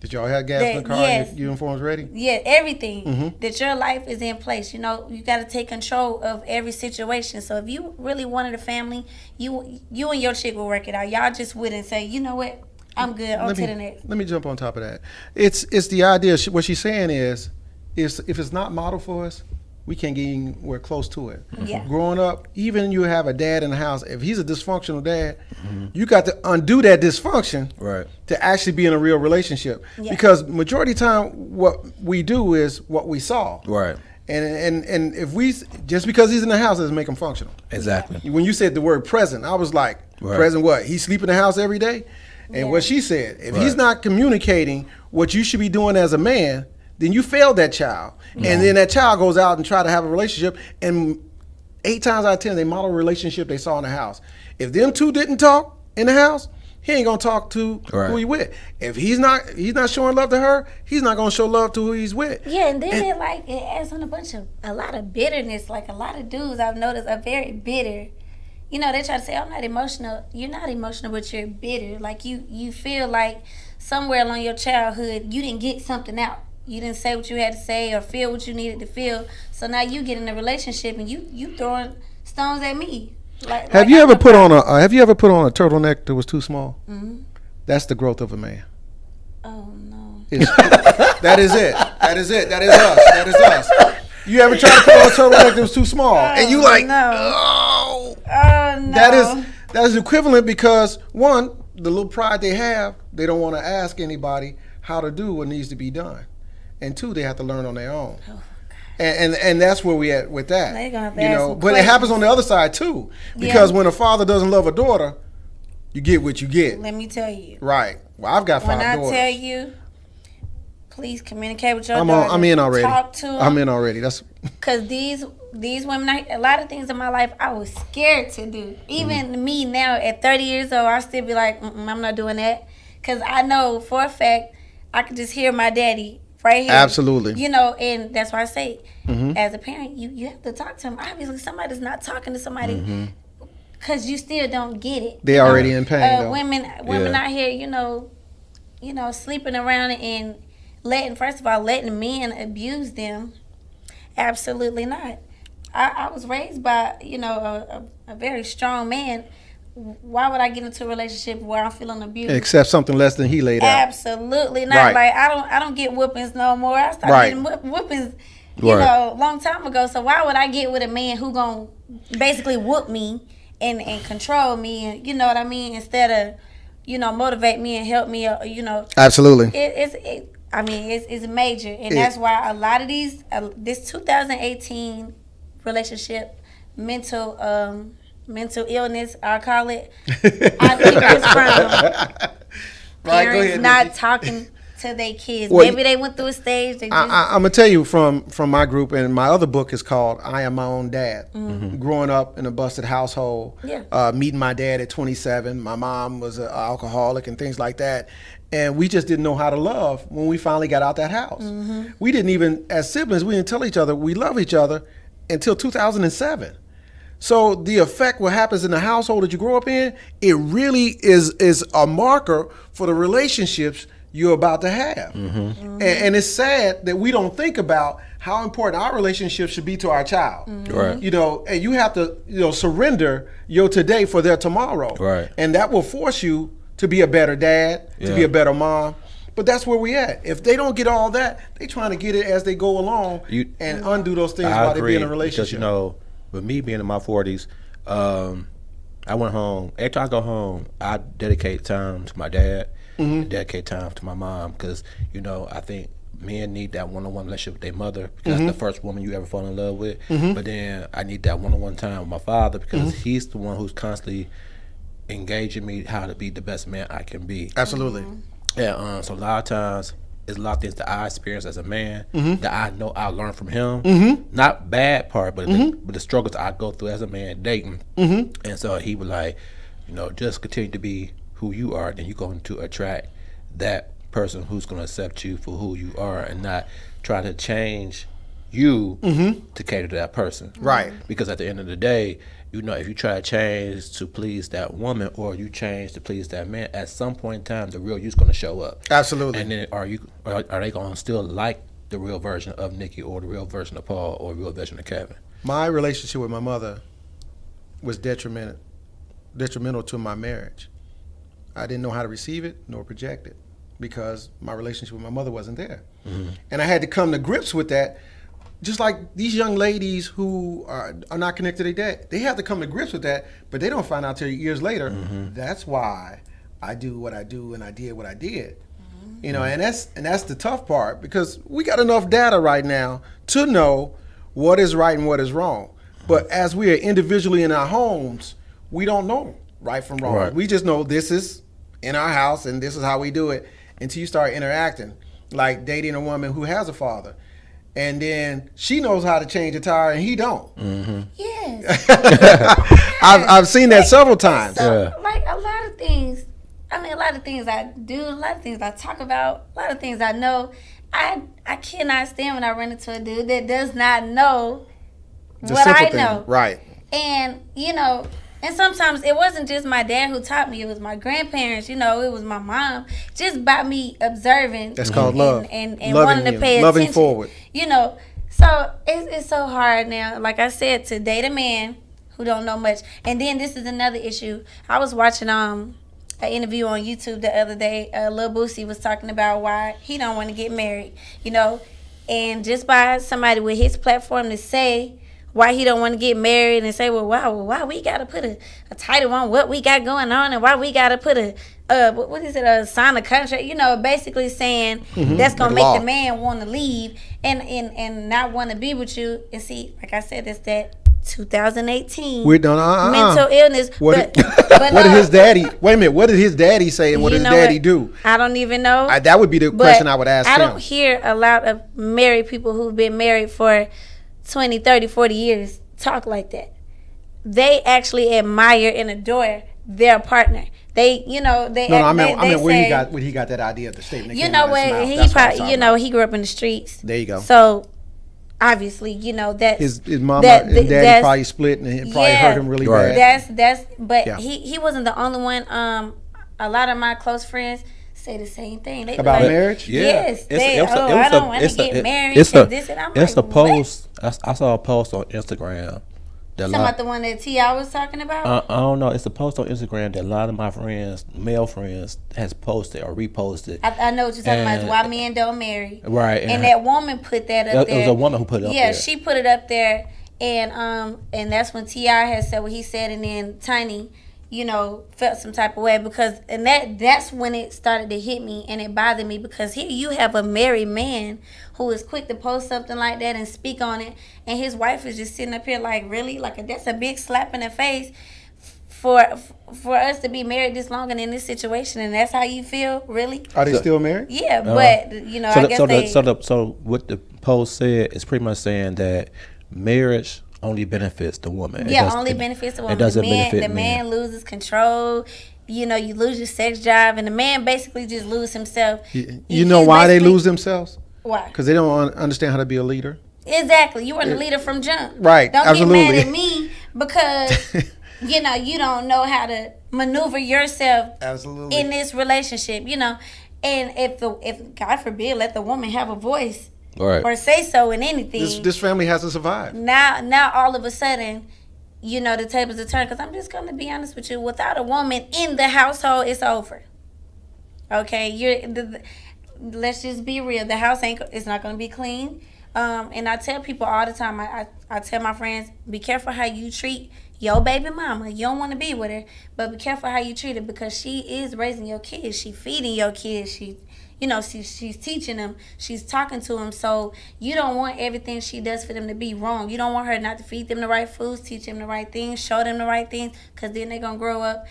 Did y'all have gas in the car yes. and your uniforms ready? everything that your life is in place. You got to take control of every situation. So if you really wanted a family, you and your chick will work it out. Y'all just wouldn't say, you know what, I'm good, on to the next. Let me jump on top of that. It's the idea, what she's saying is if it's not modeled for us, we can't get anywhere close to it. Yeah. Growing up, even you have a dad in the house, if he's a dysfunctional dad, you got to undo that dysfunction to actually be in a real relationship. Yeah. Because majority of the time, what we do is what we saw. Right. And if we, just because he's in the house doesn't make him functional. Exactly. When you said the word present, I was like, present what? He sleep in the house every day? And what she said, if he's not communicating what you should be doing as a man, then you failed that child. And then that child goes out and try to have a relationship, and 8 times out of 10, they model a relationship they saw in the house. If them two didn't talk in the house, he ain't gonna talk to who he with. If he's not showing love to her, he's not gonna show love to who he's with. Yeah, and then it adds on a lot of bitterness. Like a lot of dudes I've noticed are very bitter. They try to say, I'm not emotional. You're not emotional, but you're bitter. Like you feel like somewhere along your childhood, you didn't get something out. You didn't say what you had to say or feel what you needed to feel. So now you get in a relationship and you throwing stones at me. Have you ever put on a turtleneck that was too small? That's the growth of a man. Oh no. That is it. That is it. That is us. That is us. You ever tried to put on a turtleneck that was too small, and you like, no. No. That is equivalent, because one, the little pride they have, they don't want to ask anybody how to do what needs to be done. And 2, they have to learn on their own. Oh, and that's where we at with that. They're gonna have to ask some but it happens on the other side too. Because when a father doesn't love a daughter, you get what you get. Let me tell you. Right. Well, I've got 5 daughters. When I tell you, please communicate with your daughter. I'm in already. Talk to them. I'm in already. That's because these women, a lot of things in my life I was scared to do. Even me now at 30 years old, I still be like, I'm not doing that. Because I know for a fact I could just hear my daddy right here. Absolutely. And that's why I say, as a parent, you have to talk to them. Obviously, somebody's not talking to somebody because you still don't get it. They already in pain. Women out here, sleeping around and letting men abuse them. Absolutely not. I was raised by, you know, a very strong man. Why would I get into a relationship where I'm feeling abused? Accept something less than he laid out. Absolutely not. Right. Like I don't get whoopings no more. I started getting whoopings, you know, a long time ago. So why would I get with a man who gonna basically whoop me and control me, and you know what I mean, instead of, you know, motivate me and help me, you know. Absolutely. It's major, and that's why a lot of these this 2018 relationship mental illness, I call it. I think it's from parents not talking to their kids. Well, maybe they went through a stage. I'm gonna tell you from my group, and my other book is called "I Am My Own Dad." Growing up in a busted household, meeting my dad at 27. My mom was an alcoholic and things like that, and we just didn't know how to love when we finally got out that house. We didn't even, as siblings, we didn't tell each other we love each other until 2007. So the effect, what happens in the household that you grow up in, it really is a marker for the relationships you're about to have. And it's sad that we don't think about how important our relationship should be to our child. Right. You know, and you have to, you know, surrender your today for their tomorrow. Right. And that will force you to be a better dad, to be a better mom. But that's where we at. If they don't get all that, they trying to get it as they go along and undo those things while they be in a relationship. Because, you know, with me being in my 40s, I went home. Every time I go home, I dedicate time to my dad, dedicate time to my mom, because, you know, I think men need that one-on-one relationship with their mother, because that's the first woman you ever fall in love with. But then I need that one-on-one time with my father, because he's the one who's constantly engaging me how to be the best man I can be. Absolutely. Yeah, so a lot of times, it's a lot of things that I experience as a man that I know I learned from him. Not bad part, but the struggles I go through as a man dating. And so he was like, you know, just continue to be who you are, then you're going to attract that person who's going to accept you for who you are, and not try to change you to cater to that person. Right. Because at the end of the day, you know, if you try to change to please that woman, or you change to please that man, at some point in time, the real you's going to show up. Absolutely. And then are they going to still like the real version of Nikki, or the real version of Paul, or the real version of Kevin? My relationship with my mother was detrimental to my marriage. I didn't know how to receive it nor project it, because my relationship with my mother wasn't there. And I had to come to grips with that. Just like these young ladies who are not connected to their dad, they have to come to grips with that, but they don't find out till years later. That's why I do what I do and I did what I did. You know, and that's the tough part, because we got enough data right now to know what is right and what is wrong. But as we are individually in our homes, we don't know right from wrong. Right. We just know this is in our house and this is how we do it, until you start interacting, like dating a woman who has a father. And then she knows how to change a tire and he don't. Yes. I've seen that several times. So, like a lot of things, I mean, a lot of things I do, a lot of things I talk about, a lot of things I know. I cannot stand when I run into a dude that does not know what I know. Right. And, you know, and sometimes it wasn't just my dad who taught me. It was my grandparents, you know, it was my mom. Just by me observing. That's called love. And wanting to pay attention. Loving forward. You know, so it's so hard now, like I said, to date a man who don't know much. And then this is another issue. I was watching an interview on YouTube the other day. Lil Boosie was talking about why he don't want to get married, you know. And just by somebody with his platform to say why he don't want to get married, and say, well, why we got to put a title on what we got going on, and why we got to put a sign a contract, you know, basically saying that's going to make the man want to leave and not want to be with you. And see, like I said, it's that 2018 mental illness. What did his daddy, wait a minute, what did his daddy say, and what did his daddy do? I don't even know. That would be the question I would ask him. I don't hear a lot of married people who've been married for 20, 30, 40 years talk like that. They actually admire and adore their partner. They, you know, they. No, I meant where he got that idea of the statement. You know what? He probably, you know, he grew up in the streets. There you go. So obviously, you know that his mama and daddy probably split, and it probably hurt him really bad. But he wasn't the only one. A lot of my close friends say the same thing. They be About like, marriage? Yeah. Yes. It's- it's a- I it's don't a- want to it's a- get married. it's a- 'cause this and I'm It's like, a post. I saw a post on Instagram. Talking about the one that T.I. was talking about? I don't know. It's a post on Instagram that a lot of my friends, male friends, has posted or reposted. I know what you're talking about. It's And- why men don't marry. Right. And that woman put that up there. It was a woman who put it up yeah, there. she put it up there, and that's when T.I. had said what he said, and then Tiny, you know, felt some type of way because, and that's when it started to hit me and it bothered me because here you have a married man who is quick to post something like that and speak on it, and his wife is just sitting up here like, really, like that's a big slap in the face for us to be married this long and in this situation, and that's how you feel, really? Are they still married? Yeah, but you know, I guess so what the post said is pretty much saying that marriage only benefits the woman. Yeah, only benefits the woman. It doesn't the man, benefit the man loses control. You know, you lose your sex drive, and the man basically just lose himself. You know why they lose themselves? Why? Because they don't understand how to be a leader. Exactly. You weren't a leader from jump. Right. Don't absolutely. get mad at me because you know you don't know how to maneuver yourself Absolutely. in this relationship. You know, and if God forbid, let the woman have a voice. Right. Or say so in anything. This family has to survive. Now all of a sudden, you know, the tables are turned. Because I'm just going to be honest with you. Without a woman in the household, it's over. Okay? Let's just be real. The house it's not going to be clean. And I tell people all the time, I tell my friends, be careful how you treat your baby mama. You don't want to be with her. But be careful how you treat her because she is raising your kids. She feeding your kids. You know, she's teaching them. She's talking to them. So you don't want everything she does for them to be wrong. You don't want her not to feed them the right foods, teach them the right things, show them the right things, because then they're going to grow up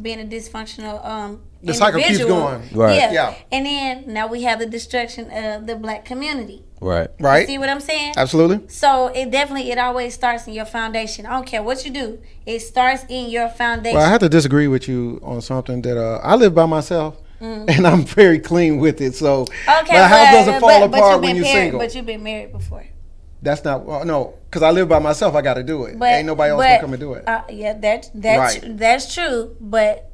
being a dysfunctional the cycle keeps individual. going. Right. Yeah. And then now we have the destruction of the black community. Right. Right. See what I'm saying? Absolutely. So it always starts in your foundation. I don't care what you do. It starts in your foundation. Well, I have to disagree with you on something that I live by myself. And I'm very clean with it, so Okay, my house doesn't fall but apart when you're single. But you've been married before. That's not no, because I live by myself. I got to do it. Ain't nobody else gonna come and do it. Yeah, Right. that's true. But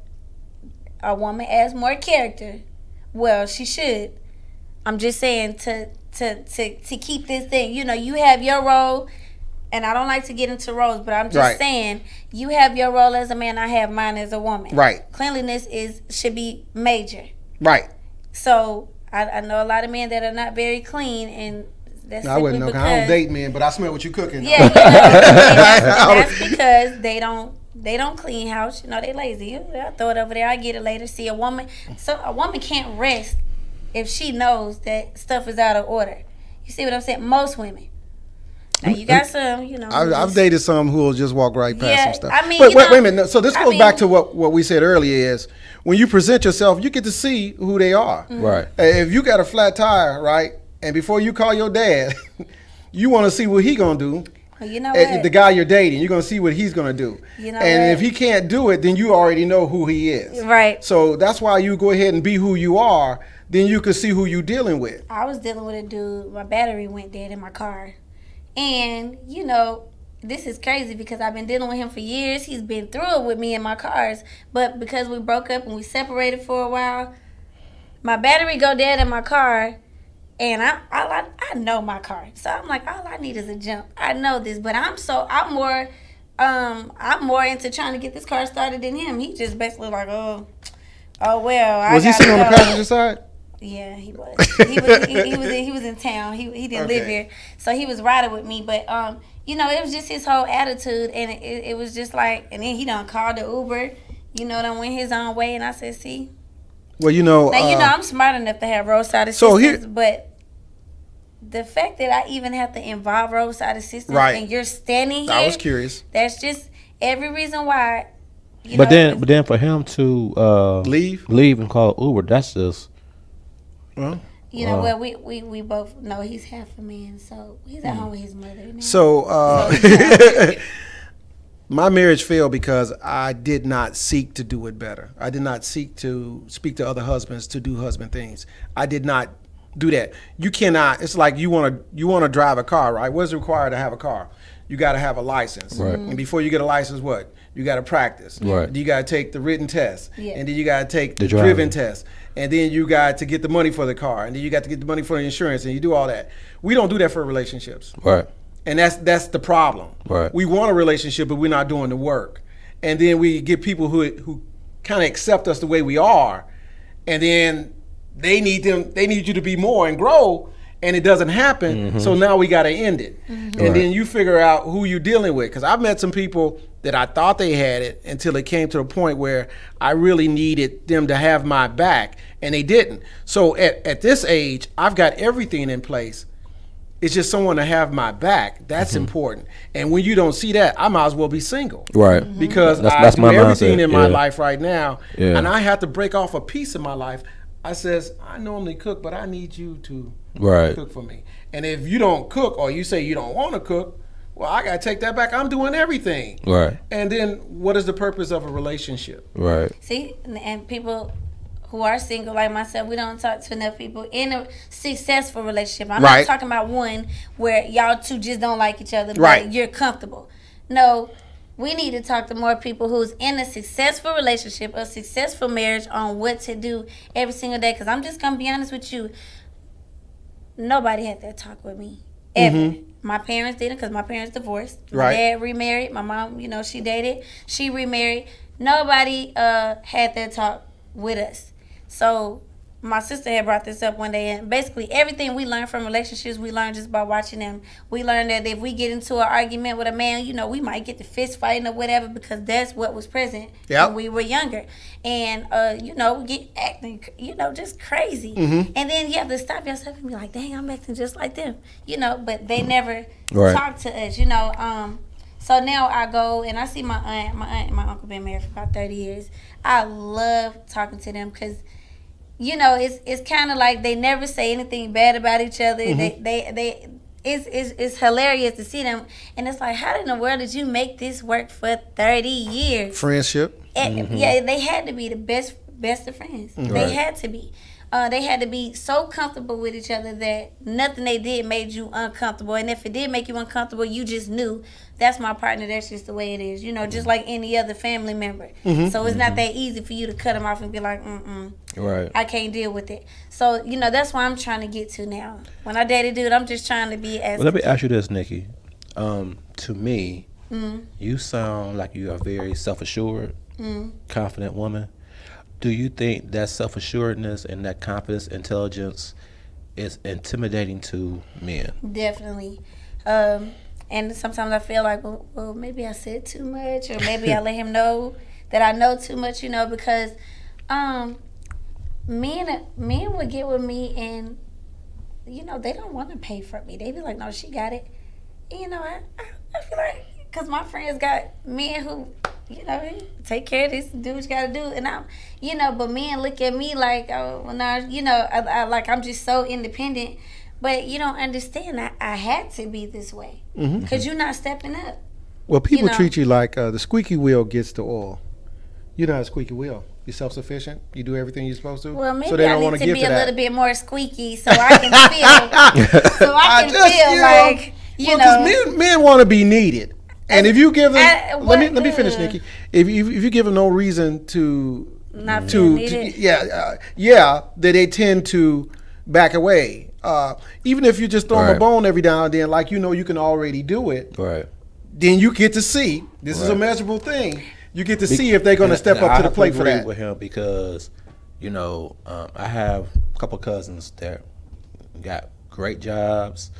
a woman has more character. Well, she should. I'm just saying to keep this thing. You know, you have your role. And I don't like to get into roles, but I'm just saying, you have your role as a man, I have mine as a woman. Right. Cleanliness should be major. Right. So I know a lot of men that are not very clean, and that's I wouldn't know. because I don't date men, but I smell what you cooking. Yeah, you know, and that's because they don't clean house. You know, they lazy. I'll throw it over there. I get it later. See, a woman can't rest if she knows that stuff is out of order. You see what I'm saying? Most women. Now you got some, you know. I've dated some who will just walk right past some stuff. I mean, but wait a minute. So this goes back to what we said earlier is when you present yourself, you get to see who they are. Mm-hmm. Right. If you got a flat tire, right, and before you call your dad, you want to see what he gonna do. Well, you know what? The guy you're dating, you're gonna see what he's gonna do. You know and what? if he can't do it, then you already know who he is. Right. So that's why you go ahead and be who you are. Then you can see who you're dealing with. I was dealing with a dude. My battery went dead in my car. And, you know, this is crazy because I've been dealing with him for years. He's been through it with me in my cars. But because we broke up and we separated for a while, my battery go dead in my car. And I know my car. So I'm like, all I need is a jump. I know this. But I'm more into trying to get this car started than him. He just basically like, oh well. Was he sitting on the passenger side? Yeah, he was. He was in town. He didn't live here, so he was riding with me. But you know, it was just his whole attitude, and it was just like. And then he done called the Uber, you know, done went his own way, and I said, see. Well, you know. Now you know I'm smart enough to have roadside assistance, but the fact that I even have to involve roadside assistance, and you're standing here, I was curious. That's just every reason why. But then for him to leave and call Uber, that's just. You know, well, we both know he's half a man, so he's at home with his mother now. So, my marriage failed because I did not seek to do it better. I did not seek to speak to other husbands to do husband things. I did not do that. You cannot. It's like you want to drive a car, right? What is required to have a car? You got to have a license. Right. And before you get a license, what? you got to practice. Right. Then you got to take the written test. Yeah. And then you got to take the driving driven test. And then you got to get the money for the car. And then you got to get the money for the insurance. And you do all that. We don't do that for relationships. Right. And that's the problem. Right. We want a relationship, but we're not doing the work. And then we get people who kind of accept us the way we are. And then they need you to be more and grow. And it doesn't happen, so now we got to end it. And then you figure out who you're dealing with. Because I've met some people that I thought they had it until it came to a point where I really needed them to have my back, and they didn't. So at this age, I've got everything in place. It's just someone to have my back. That's important. And when you don't see that, I might as well be single. Right. Because that's I do my everything mindset. in my life right now, Yeah. and I have to break off a piece of my life. I says, I normally cook, but I need you to cook for me. And if you don't cook, or you say you don't want to cook, well, I got to take that back. I'm doing everything. Right. And then what is the purpose of a relationship? Right. See, and people who are single like myself, we don't talk to enough people in a successful relationship. I'm not talking about one where y'all two just don't like each other, but you're comfortable. No, we need to talk to more people who's in a successful relationship, a successful marriage, on what to do every single day. Because I'm just going to be honest with you. Nobody had that talk with me, ever. My parents didn't, because my parents divorced. My dad remarried. My mom, she dated. She remarried. Nobody had that talk with us. So my sister had brought this up one day, and basically everything we learned from relationships, we learned just by watching them. We learned that if we get into an argument with a man, we might get the fist fighting or whatever, because that's what was present when we were younger. And, we get acting, just crazy. And then you have to stop yourself and be like, dang, I'm acting just like them, but they never talk to us, So now I go and I see my aunt and my uncle been married for about 30 years. I love talking to them because, it's kind of like they never say anything bad about each other. It's hilarious to see them, and it's like, how in the world did you make this work for 30 years? Friendship. Yeah, they had to be the best of friends. They had to be. They had to be so comfortable with each other that nothing they did made you uncomfortable. And if it did make you uncomfortable, you just knew, that's my partner, that's just the way it is. Just like any other family member. So it's not that easy for you to cut them off and be like, I can't deal with it. So, that's why I'm trying to get to now. When I date a dude, I'm just trying to be as... Well, let me ask you this, Nikki. To me, you sound like you're a very self-assured, confident woman. Do you think that self-assuredness and that confidence, intelligence is intimidating to men? Definitely. And sometimes I feel like, well, maybe I said too much, or maybe I let him know that I know too much, because men would get with me and, they don't want to pay for me. They be like, no, she got it. And, I feel like, because my friends got men who... take care of this, do what you gotta do, and I'm, but men look at me like, oh, well, now, I like I'm just so independent, but you don't understand. I had to be this way because you're not stepping up. Well, people treat you like the squeaky wheel gets the oil. You're not a squeaky wheel. You're self-sufficient. You do everything you're supposed to. Well, maybe so they I don't need want to give be to a that. little bit more squeaky so I can feel. Like because men want to be needed. And if you give them, let me finish, Nikki. If you give them no reason to not that they tend to back away. Even if you just throw them a bone every now and then, like you can already do it. Right. Then you get to see. This is a measurable thing. You get to see if they're going to step up to the plate for that. I agree with him because, I have a couple cousins that got great jobs,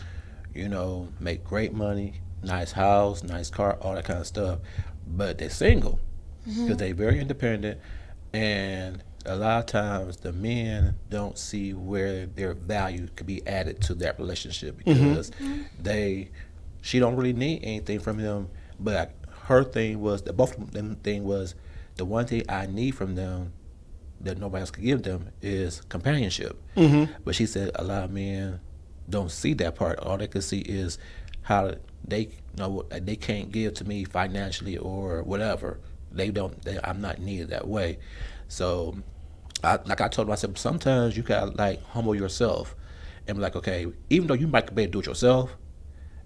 make great money. Nice house, nice car, all that kind of stuff. But they're single because they're very independent. And a lot of times the men don't see where their value could be added to that relationship because she don't really need anything from them. But her thing was, both of them thing was, the one thing I need from them that nobody else could give them is companionship. But she said a lot of men don't see that part. All they can see is how they they can't give to me financially or whatever. I'm not needed that way. So I told myself, sometimes you gotta humble yourself and be like, okay, even though you might be able to do it yourself,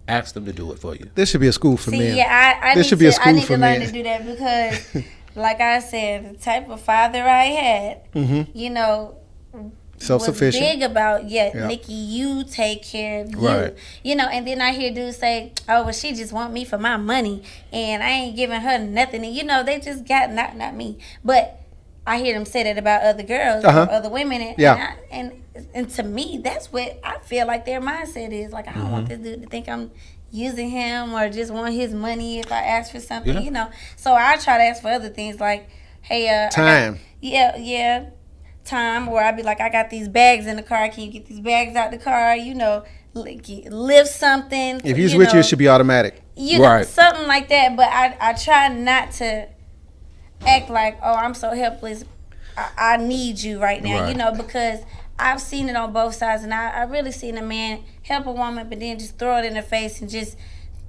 Ask them to do it for you. This should be a school for See, men. yeah, I This need should be a to, school I need for to learn men. to do that because, like I said, the type of father I had, you know, Self-sufficient. was big about, Yeah. Nikki, you take care of you. Right. You know, and then I hear dudes say, oh, well, she just want me for my money, and I ain't giving her nothing. And, you know, they just got, not me, but I hear them say that about other girls or other women. And, and to me, that's what I feel like their mindset is. Like, I don't want this dude to think I'm using him or just want his money if I ask for something, you know. So I try to ask for other things like, hey, Time. time. Or I'd be like, I got these bags in the car. Can you get these bags out the car? You know, lift something. If he's with you, it should be automatic. You know, something like that. But I try not to act like, oh, I'm so helpless. I need you right now, you know, because I've seen it on both sides, and I really seen a man help a woman, but then just throw it in her face and just,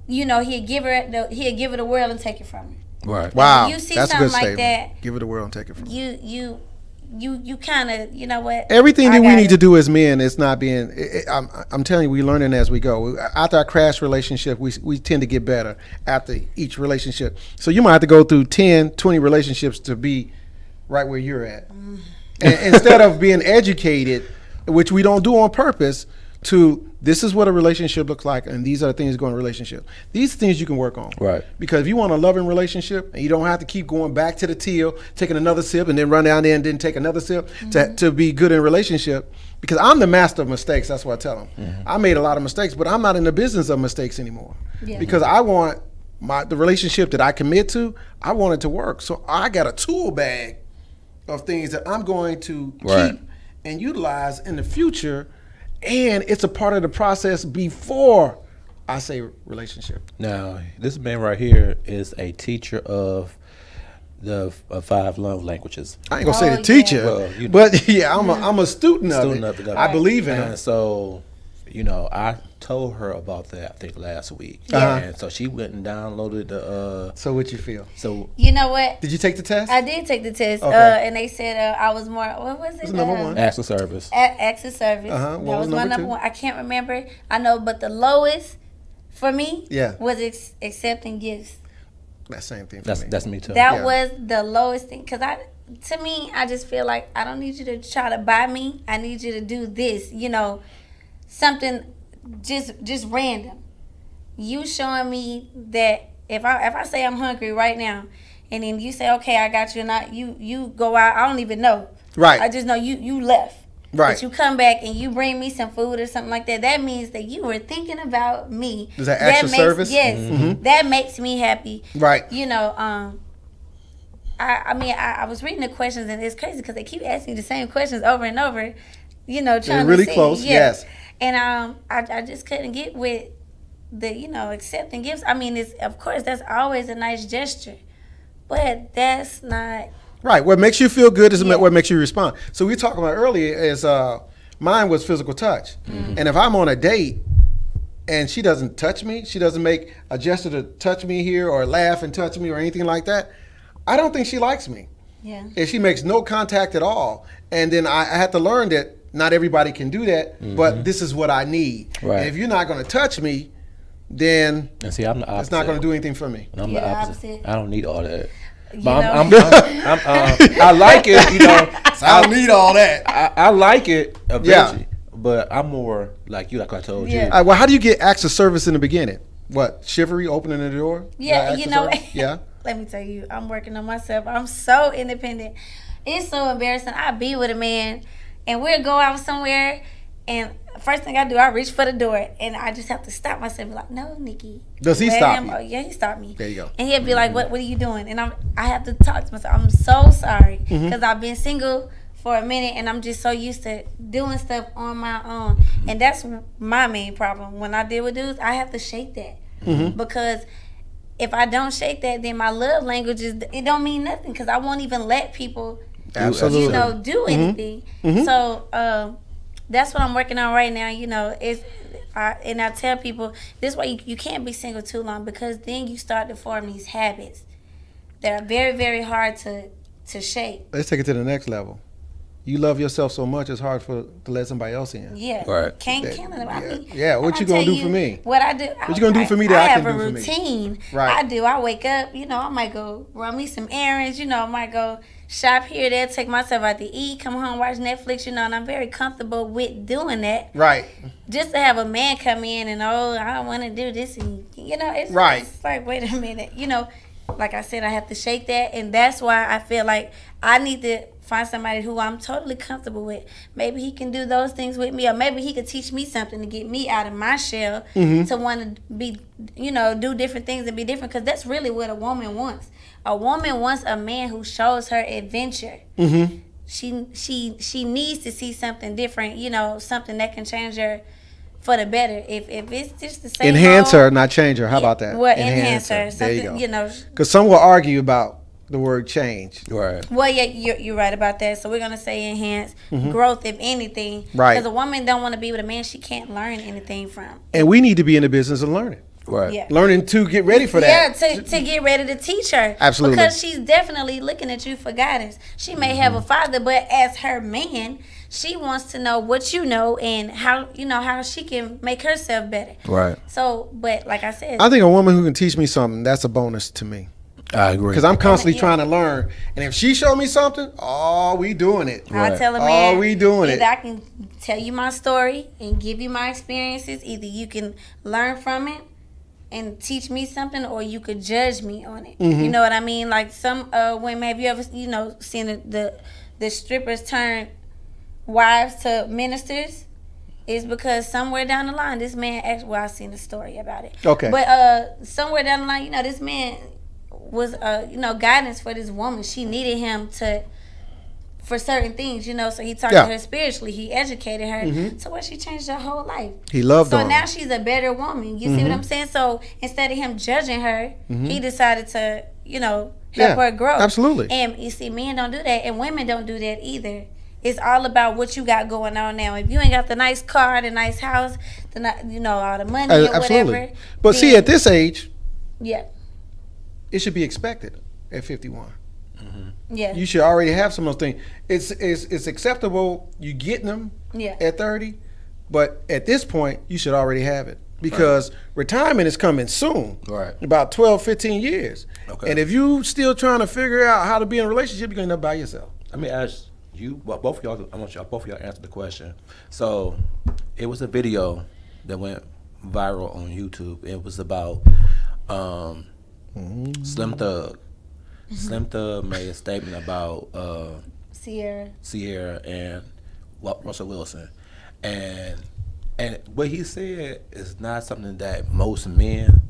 you know, he'd give her the world and take it from her. Right. Wow. You see That's a something good like statement. that, Give it the world and take it from her. you kind of, you know what? Everything that we need to do as men is not being. I'm telling you, we're learning as we go. After our crash relationship, we tend to get better after each relationship. So you might have to go through 10, 20 relationships to be right where you're at. And instead of being educated, which we don't do on purpose, to this is what a relationship looks like, and these are the things that go in a relationship. These are things you can work on. Right. Because if you want a loving relationship, and you don't have to keep going back to the till, taking another sip, and then run down there and then take another sip to be good in a relationship. Because I'm the master of mistakes. That's what I tell them. I made a lot of mistakes, but I'm not in the business of mistakes anymore. Because I want the relationship that I commit to, I want it to work. So I got a tool bag of things that I'm going to keep and utilize in the future, and it's a part of the process before I say relationship. Now, this man right here is a teacher of the 5 love languages. I ain't gonna say the teacher, Well, you know. but yeah, I'm a student of it. I believe in it. And so, you know, I told her about that, I think, last week. And so she went and downloaded the So what you feel? So You know what? Did you take the test? I did take the test, Okay. and they said I was more. What was it? What's number one? acts of service. Acts of service. What That was was my number number two? one. I can't remember. I know, but the lowest for me Yeah. was accepting gifts. That same thing for me. That's me too. That was the lowest thing, because to me, I just feel like I don't need you to try to buy me. I need you to do this, you know, something just random. You showing me that if I say I'm hungry right now, and then you say, okay, I got you, and you go out, I don't even know. Right. I just know you left. Right. But you come back and you bring me some food or something like that. That means that you were thinking about me. Is that acts of service? Yes. That makes me happy. Right. You know, I was reading the questions, and it's crazy because they keep asking the same questions over and over. You know, trying really to see. close. Yes. And I just couldn't get with the, you know, accepting gifts. I mean, it's, of course, that's always a nice gesture, but that's not. Right. What makes you feel good is what makes you respond. So we were talking about earlier is mine was physical touch. And if I'm on a date and she doesn't touch me, she doesn't make a gesture to touch me here or laugh and touch me or anything like that, I don't think she likes me. Yeah. If she makes no contact at all. And then I had to learn that not everybody can do that, but this is what I need. Right. And if you're not going to touch me, then And see, I'm the opposite. it's not going to do anything for me. And I'm You're the the opposite. opposite. I don't need all that. You But know? I like it, you know. I don't need all that. I like it eventually, but I'm more like you, like I told you. Well, how do you get acts of service in the beginning? What, chivalry, opening the door? Yeah, Acts you of know. service? Yeah. Let me tell you, I'm working on myself. I'm so independent. It's so embarrassing. I be with a man, and we'll go out somewhere, and first thing I do, I reach for the door, and I just have to stop myself and be like, no, Nikki. Does he stop you? Oh, yeah, he stopped me. There you go. And he'll be like, what are you doing? And I have to talk to myself. I'm so sorry, because I've been single for a minute, and I'm just so used to doing stuff on my own. And that's my main problem. When I deal with dudes, I have to shake that. Because if I don't shake that, then my love language it don't mean nothing, because I won't even let people, Absolutely. you know, do anything. So that's what I'm working on right now. You know, and I tell people this is why you can't be single too long, because then you start to form these habits that are very, very hard to shake. Let's take it to the next level. you love yourself so much, it's hard to let somebody else in. Yeah, Right. can't kill it. I mean, Yeah, what you gonna do for me? What I do? What you gonna do for me that I can do for me? I have a routine. Right. I do. I wake up. You know, I might go run me some errands. You know, I might go shop here, there, take myself out to eat, come home, watch Netflix. You know, and I'm very comfortable with doing that. Right. Just to have a man come in and I don't want to do this, and you know, it's like, wait a minute. You know, like I said, I have to shake that, and that's why I feel like I need to find somebody who I'm totally comfortable with. Maybe he can do those things with me, or maybe he could teach me something to get me out of my shell, to want to be, you know, do different things and be different, because that's really what a woman wants. A woman wants a man who shows her adventure. She needs to see something different, you know, something that can change her for the better. If it's just the same Enhance old, her, not change her. How about that? Well, enhance her. There you Something, go. you know. Because some will argue about the word change. Right. Well, yeah, you're right about that. So we're gonna say enhance growth, if anything. Right. Because a woman don't want to be with a man she can't learn anything from. And we need to be in the business of learning. Right. Yeah. Learning to get ready for that. Yeah, to get ready to teach her. Absolutely. Because she's definitely looking at you for guidance. She may have a father, but as her man, she wants to know what you know and how, you know, how she can make herself better. Right. So, but like I said, I think a woman who can teach me something, that's a bonus to me. I agree. Because I'm constantly trying to learn. And if she show me something, we doing it. I'll tell a man, we doing it. either I can tell you my story and give you my experiences. Either you can learn from it and teach me something, or you could judge me on it. You know what I mean? Like some women, have you ever, you know, seen the strippers turn wives to ministers? Is because somewhere down the line, this man actually, well, I seen a story about it. Okay. But somewhere down the line, you know, this man was, you know, guidance for this woman. She needed him for certain things, you know, so he talked to her spiritually. He educated her to where she changed her whole life. He loved her. So now she's a better woman. You see what I'm saying? So instead of him judging her, he decided to, you know, help her grow. Absolutely. And you see, men don't do that, and women don't do that either. It's all about what you got going on now. If you ain't got the nice car, the nice house, you know, all the money or whatever. But see, at this age, yeah, it should be expected at 51. yeah, You should already have some of those things. It's acceptable you getting them at 30, but at this point, you should already have it. Because retirement is coming soon. Right. About 12, 15 years. Okay. And if you still trying to figure out how to be in a relationship, you're going to end up by yourself. Let me ask you, well, both of y'all, I want y'all, both of y'all answer the question. So, it was a video that went viral on YouTube. It was about Slim Thug. Slim Thug made a statement about Sierra and Russell Wilson, and what he said is not something that most men,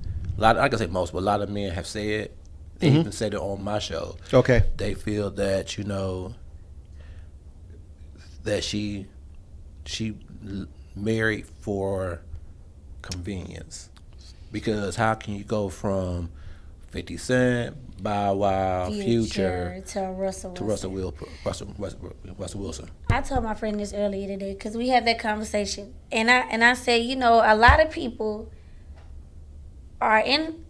I can say most, but a lot of men have said. They even said it on my show. Okay. They feel that, you know, that she married for convenience, because how can you go from 50 Cent, Bow Wow, Future to Russell Wilson? I told my friend this earlier today because we had that conversation, and I said, you know, a lot of people are in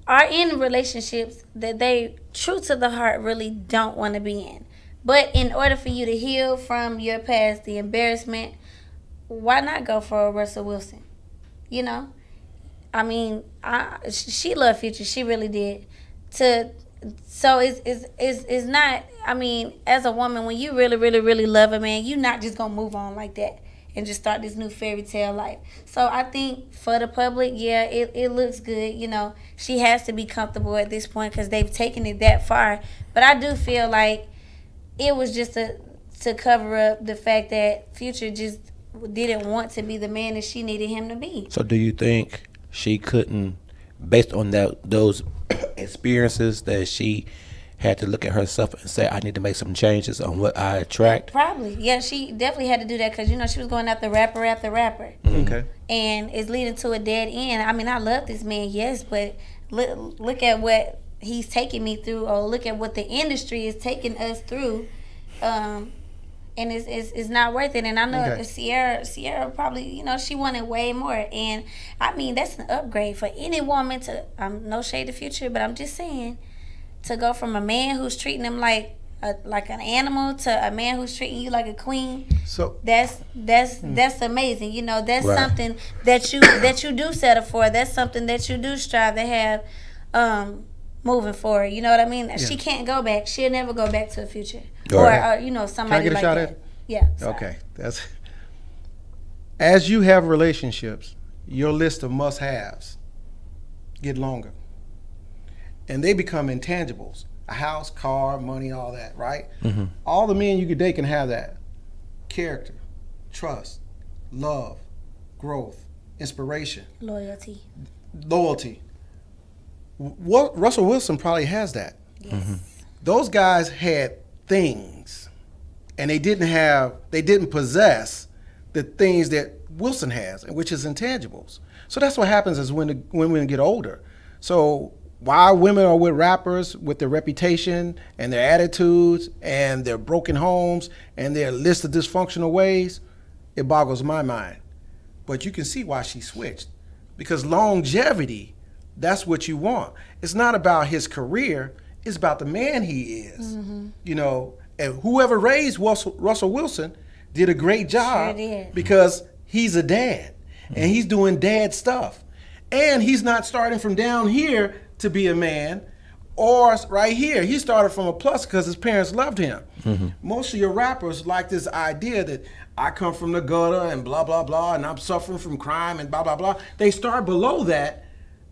relationships that they, true to the heart, really don't want to be in. But in order for you to heal from your past, the embarrassment, why not go for a Russell Wilson? You know, I mean, she loved Future, she really did. So it's not. I mean, as a woman, when you really, really, really love a man, you're not just gonna move on like that and just start this new fairy tale life. So I think for the public, yeah, it looks good. You know, she has to be comfortable at this point because they've taken it that far. But I do feel like it was just to cover up the fact that Future just didn't want to be the man that she needed him to be. So do you think she couldn't, based on those experiences, that she had to look at herself and say, I need to make some changes on what I attract? Probably. Yeah, she definitely had to do that because, you know, she was going after rapper after rapper. Okay. And it's leading to a dead end. I mean, I love this man, yes, but look at what he's taking me through, or look at what the industry is taking us through. And it's not worth it. And I know Sierra probably, you know, she wanted way more. And I mean, that's an upgrade for any woman to, no shade to Future, but I'm just saying, to go from a man who's treating them like like an animal to a man who's treating you like a queen, So that's amazing. You know, that's Right. something that you do settle for. That's something that you do strive to have moving forward. You know what I mean? Yeah. She can't go back. She'll never go back to a future. Right. Or you know, somebody get a like shot that. at it? Yeah. sorry. okay, that's as you have relationships, your list of must-haves get longer, and they become intangibles. A house, car, money, all that, right? All the men you could date can have that. Character, trust, love, growth, inspiration, Loyalty. loyalty. What Russell Wilson probably has that. Yes. Those guys had things, and they didn't possess the things that Wilson has, which is intangibles. So that's what happens is when women get older. So while women are with rappers with their reputation and their attitudes and their broken homes and their list of dysfunctional ways, it boggles my mind. But you can see why she switched. Because longevity, that's what you want. It's not about his career, it's about the man he is. You know, and whoever raised Russell Wilson did a great job. Sure did. Because he's a dad and he's doing dad stuff. And he's not starting from down here to be a man or right here. He started from a plus because his parents loved him. Most of your rappers like this idea that I come from the gutter and blah, blah, blah, and I'm suffering from crime and blah, blah, blah. They start below that,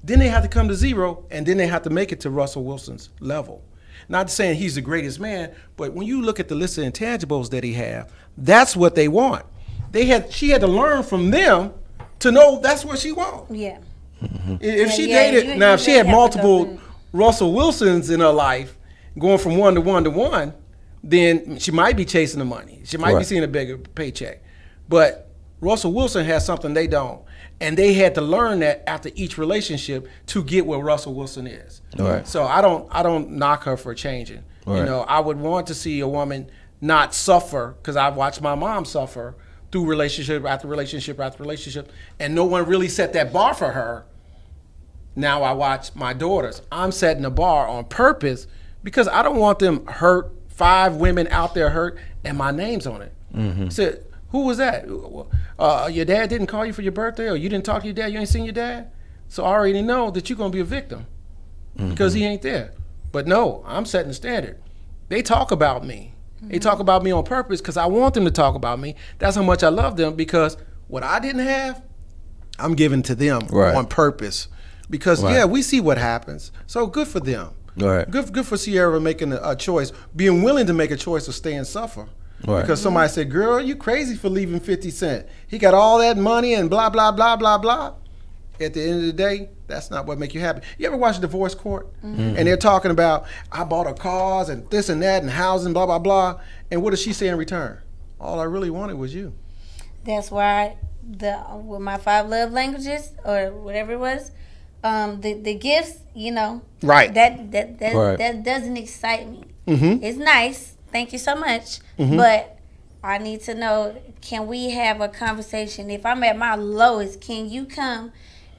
then they have to come to zero, and then they have to make it to Russell Wilson's level. Not saying he's the greatest man, but when you look at the list of intangibles that he have, that's what they want. She had to learn from them to know that's what she wants. Yeah. If she Yeah, dated, you now if she really had have to go multiple through. Russell Wilsons in her life, going from one to one to one, then she might be chasing the money. She might be Right. seeing a bigger paycheck. But Russell Wilson has something they don't. And they had to learn that after each relationship to get where Russell Wilson is. Right. So I don't knock her for changing. You Right. know, I would want to see a woman not suffer, because I've watched my mom suffer through relationship after relationship after relationship, and no one really set that bar for her. Now I watch my daughters. I'm setting a bar on purpose because I don't want them hurt, 5 women out there hurt, and my name's on it. So, who was that? Your dad didn't call you for your birthday, or you didn't talk to your dad, you ain't seen your dad? So I already know that you're going to be a victim because he ain't there. But no, I'm setting the standard. They talk about me. They talk about me on purpose because I want them to talk about me. That's how much I love them, because what I didn't have, I'm giving to them Right. on purpose. Because Right. yeah, we see what happens. So good for them. Right. Good for Sierra making a choice, being willing to make a choice to stay and suffer. Right. Because somebody said, "Girl, you crazy for leaving 50 Cent. He got all that money and blah blah blah blah blah." At the end of the day, that's not what make you happy. You ever watch Divorce Court? And they're talking about, I bought her cars and this and that and housing, blah blah blah. And what does she say in return? All I really wanted was you. That's why with my 5 love languages or whatever it was, the gifts, you know, Right. That Right. that doesn't excite me. Mm-hmm. It's nice, thank you so much, but I need to know, can we have a conversation? If I'm at my lowest, can you come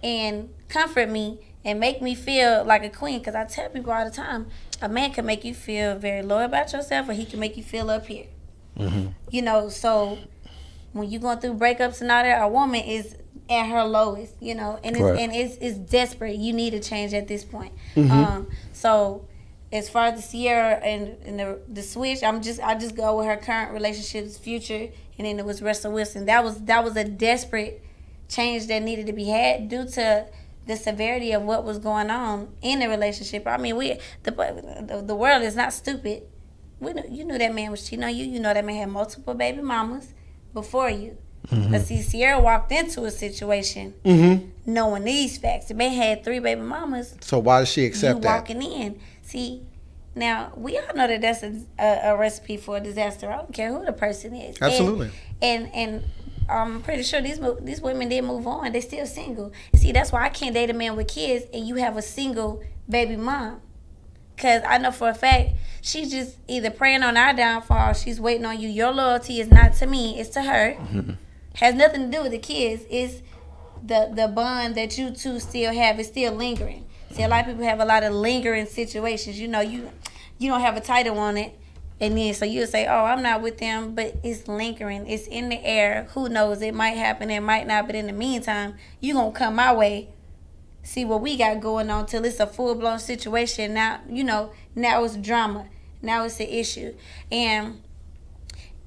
and comfort me and make me feel like a queen? Because I tell people all the time, a man can make you feel very low about yourself, or he can make you feel up here. You know, so when you're going through breakups and all that, a woman is at her lowest, you know, and Right. it's desperate. You need a change at this point. So as far as the Sierra and the switch, I just go with her current relationships, future, and then it was Russell Wilson. That was a desperate change that needed to be had due to the severity of what was going on in the relationship. I mean, the world is not stupid. You knew that man was cheating on you. You know that man had multiple baby mamas before you. But see, Sierra walked into a situation knowing these facts. The man had 3 baby mamas. So why does she accept You that? walking in. See, now we all know that that's a recipe for a disaster. I don't care who the person is. Absolutely. And I'm pretty sure these women did move on. They still single. See, that's why I can't date a man with kids and you have a single baby mom. Because I know for a fact she's just either praying on our downfall, she's waiting on you. Your loyalty is not to me, it's to her. Has nothing to do with the kids. It's the bond that you two still have is still lingering. See, a lot of people have a lot of lingering situations. You know, you don't have a title on it, And then, so you'll say, oh, I'm not with them, but it's lingering. It's in the air. Who knows? It might happen. It might not. But in the meantime, you going to come my way, see what we got going on till it's a full-blown situation. Now, now it's drama. Now it's an issue. And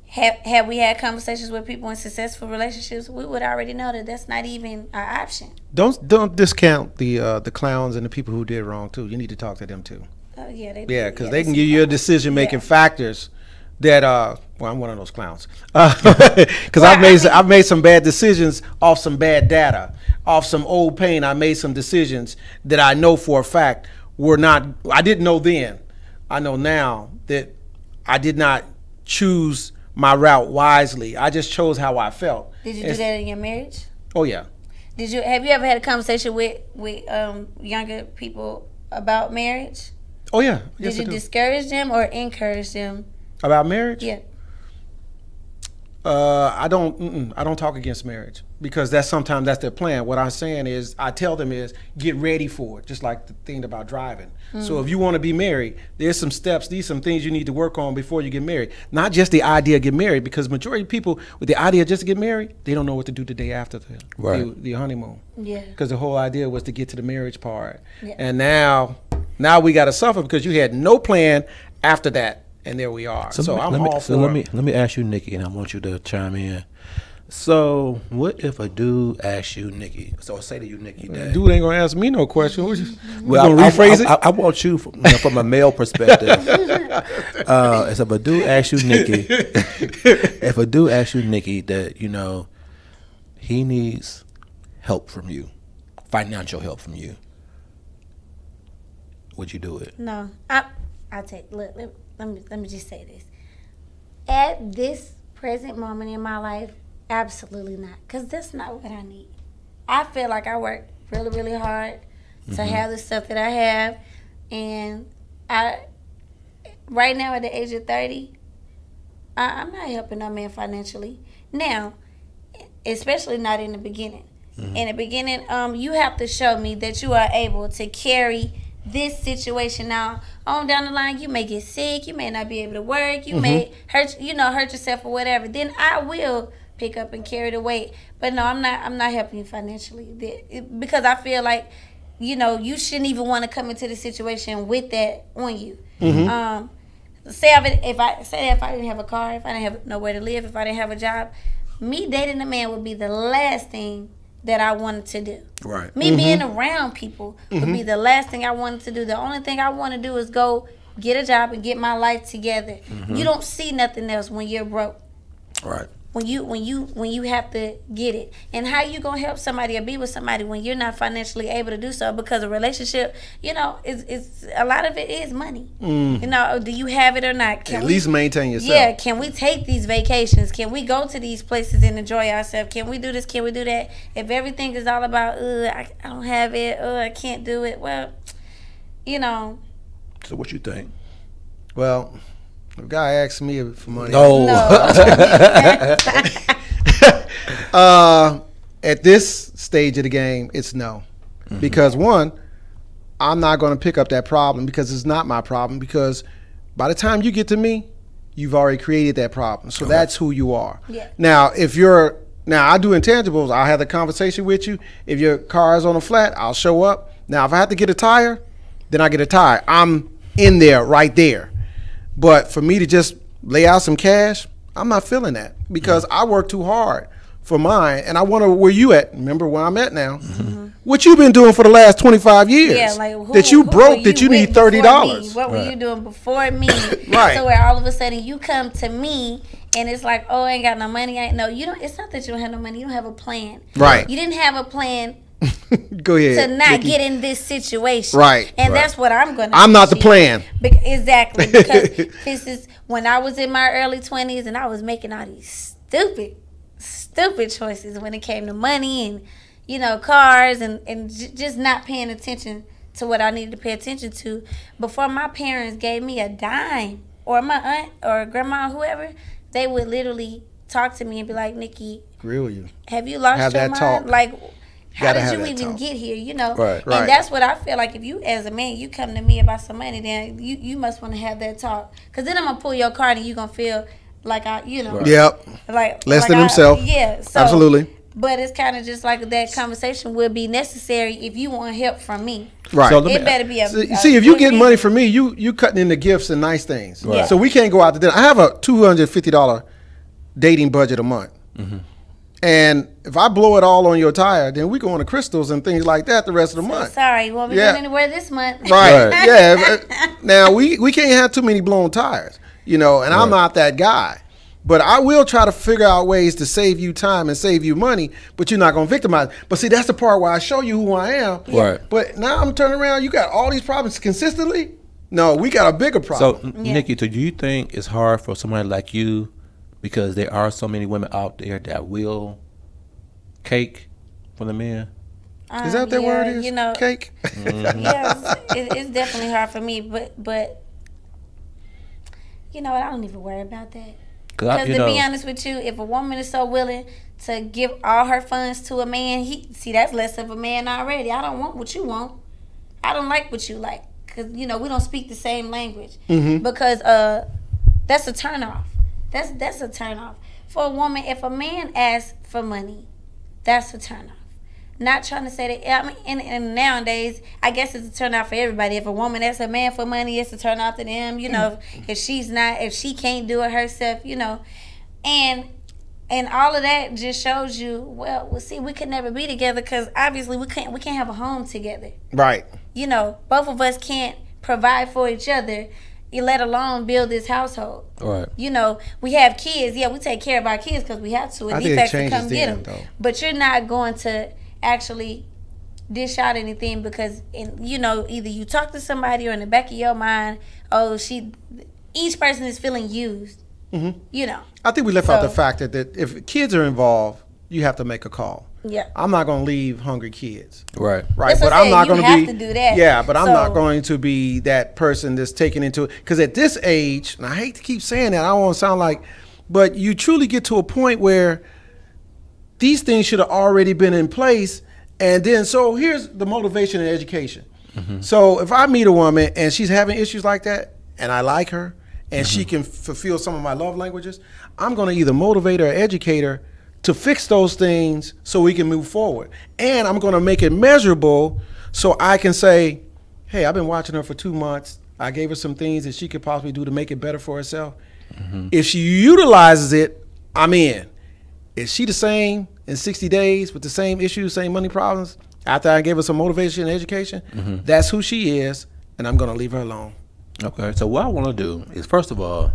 have we had conversations with people in successful relationships, we would already know that that's not even an option. Don't discount the clowns and the people who did wrong, too. You need to talk to them, too. Oh, yeah, because they can give you decision-making factors that well, I'm one of those clowns because I've made some bad decisions off some bad data, off some old pain. I made some decisions that I know for a fact I didn't know then. I know now that I did not choose my route wisely. I just chose how I felt. Did you do that in your marriage? Oh yeah. Have you ever had a conversation with younger people about marriage? Oh yeah. Yes, Did you discourage them or encourage them about marriage? Yeah. I don't talk against marriage because sometimes that's their plan. What I'm saying is, I tell them is get ready for it, just like the thing about driving. So if you want to be married, there's some steps, some things you need to work on before you get married. Not just the idea of get married, because majority of people with the idea just to get married, they don't know what to do the day after the honeymoon. Yeah. Because the whole idea was to get to the marriage part. Yeah. And now we got to suffer because you had no plan after that. And there we are. So let me ask you, Nikki, and I want you to chime in. So what if a dude asks you, Nikki? So I say to you, Nikki, that dude ain't gonna ask me no question. Well, gonna rephrase it. I want you from a male perspective. If a dude asks you, Nikki, that he needs help from you, financial help from you, would you do it? No, I'll take. Look, let me just say this. At this present moment in my life, absolutely not, because that's not what I need. I feel like I work really, really hard to have the stuff that I have, and right now at the age of 30, I'm not helping no man financially. Now, especially not in the beginning. In the beginning, you have to show me that you are able to carry this situation. Now, on down the line, you may get sick, you may not be able to work, you may hurt yourself or whatever. Then I will pick up and carry the weight. But no, I'm not helping you financially, because I feel like you shouldn't even want to come into the situation with that on you. Say if I didn't have a car, if I didn't have nowhere to live, if I didn't have a job, me dating a man would be the last thing that I wanted to do. Right. Me being around people would be the last thing I wanted to do. The only thing I want to do is go get a job and get my life together. You don't see nothing else when you're broke. Right. When you have to get it. And how you gonna help somebody or be with somebody when you're not financially able to do so? Because a relationship, it's a lot of it is money. Do you have it or not? At least maintain yourself. Yeah, can we take these vacations? Can we go to these places and enjoy ourselves? Can we do this? Can we do that? If everything is all about, I don't have it, I can't do it, well, So what you think? Well, if a guy asks me for money. No. At this stage of the game, it's no. Because one, I'm not going to pick up that problem because it's not my problem. Because by the time you get to me, you've already created that problem. So that's who you are. Yeah. Now, I do intangibles. I'll have the conversation with you. If your car is on a flat, I'll show up. Now, if I have to get a tire, then I get a tire. I'm in there, right there. But for me to just lay out some cash, I'm not feeling that because I work too hard for mine, and I wonder where you at. Remember where I'm at now. What you been doing for the last 25 years? Yeah, like that you broke, that you need $30. What were you doing before me? Right. So where all of a sudden you come to me and it's like, oh, I ain't got no money. You don't. It's not that you don't have no money. You don't have a plan. Right. You didn't have a plan. Go ahead. To not Nikki. Get in this situation. Right. And that's what I'm going to I'm not the plan. Exactly. Because this is when I was in my early 20s and I was making all these stupid choices when it came to money and, cars and just not paying attention to what I needed to pay attention to. Before my parents gave me a dime, or my aunt or grandma or whoever, they would litterally talk to me and be like, Nikki, grill you. Have you lost your mind? Talk. Like, How did you even get here? You know, Right. And that's what I feel like. If you, as a man, you come to me about some money, then you must want to have that talk. Because then I'm gonna pull your card and you gonna feel like Yep. like less like than himself. Yeah. So, absolutely. But it's kind of just like that conversation will be necessary if you want help from me. Right. So It better be a. See, if you get money from me, you cutting into gifts and nice things. Right. So we can't go out to dinner. I have a $250 dating budget a month. And if I blow it all on your tire, then we go on to crystals and things like that the rest of the month. Sorry, you won't be going anywhere this month. Right. Yeah. Now we can't have too many blown tires, and I'm not that guy. But I will try to figure out ways to save you time and save you money, but you're not going to victimize. But see, that's the part where I show you who I am. Right. But now I'm turning around, you got all these problems consistently? No, we got a bigger problem. So, Nikki, do you think it's hard for somebody like you, because there are so many women out there that will cake for the men? Is that what that word is? Cake? Yeah, it's definitely hard for me, but you know what? I don't even worry about that. Because to be honest with you, if a woman is so willing to give all her funds to a man, that's less of a man already. I don't want what you want. I don't like what you like. Because, we don't speak the same language. Because that's a turnoff. That's a turnoff. For a woman, if a man asks for money, that's a turnoff. Not trying to say that, and nowadays, I guess it's a turnoff for everybody. If a woman asks a man for money, it's a turnoff to them, if she can't do it herself, and all of that just shows you, well, see, we could never be together because obviously we can't have a home together. Right. Both of us can't provide for each other, let alone build this household. Right. We have kids. Yeah, we take care of our kids because we have to. And defects to come get them. But you're not going to actually dish out anything because, either you talk to somebody or in the back of your mind, each person is feeling used. I think we left out the fact that if kids are involved, you have to make a call. Yeah. I'm not going to leave hungry kids. Right. Right. But I'm not going to be. You have to do that. Yeah, but I'm not going to be that person that's taken into it. Because at this age, and I hate to keep saying that, I don't want to sound like, but you truly get to a point where these things should have already been in place. And then, so here's the motivation and education. So if I meet a woman and she's having issues like that, and I like her, and she can fulfill some of my love languages, I'm going to either motivate her or educate her to fix those things so we can move forward. And I'm going to make it measurable so I can say, hey, I've been watching her for 2 months. I gave her some things that she could possibly do to make it better for herself. If she utilizes it, I'm in. Is she the same in 60 days with the same issues, same money problems? After I gave her some motivation and education, that's who she is, and I'm going to leave her alone. Okay, so what I want to do is, first of all,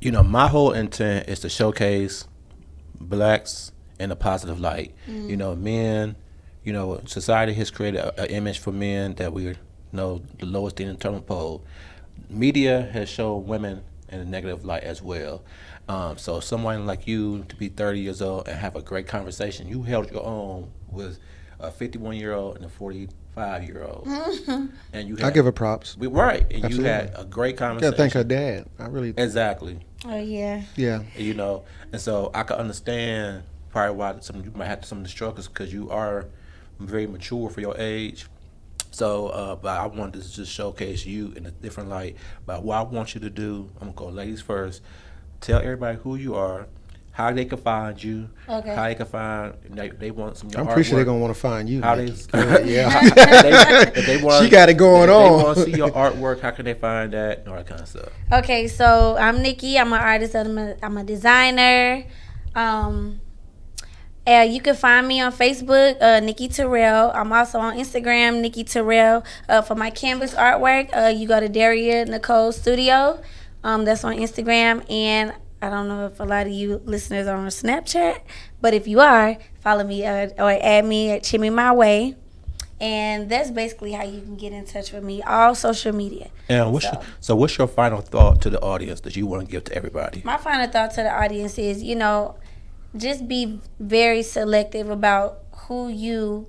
my whole intent is to showcase blacks in a positive light. Men, society has created an image for men that we're, the lowest in the totem pole. Media has shown women in a negative light as well. So someone like you to be 30 years old and have a great conversation, you held your own with a 51-year-old and a 45-year-old. And you had, I give her props. Right. And Absolutely. you had a great conversation. Gotta thank her dad. I really. Exactly. Oh, yeah. Yeah. And so I can understand probably why you might have some of the struggles, because you are very mature for your age. So, but I wanted to just showcase you in a different light. But what I want you to do, I'm going to go ladies first. Tell everybody who you are, how they can find you, how they can find, they want some of your artwork. I'm pretty sure they're going to want to find you. How if they want, she got it going on. If they want to see your artwork, how can they find that and all that kind of stuff? Okay, so I'm Nikki. I'm an artist. I'm a designer. You can find me on Facebook, Nikki Terrell. I'm also on Instagram, Nikki Terrell. For my canvas artwork, you go to Daria Nicole Studio. That's on Instagram. And I don't know if a lot of you listeners are on Snapchat, but if you are, follow me or add me at Chimmy My Way. And that's basically how you can get in touch with me, all social media. And what's your final thought to the audience that you want to give to everybody? My final thought to the audience is, just be very selective about who you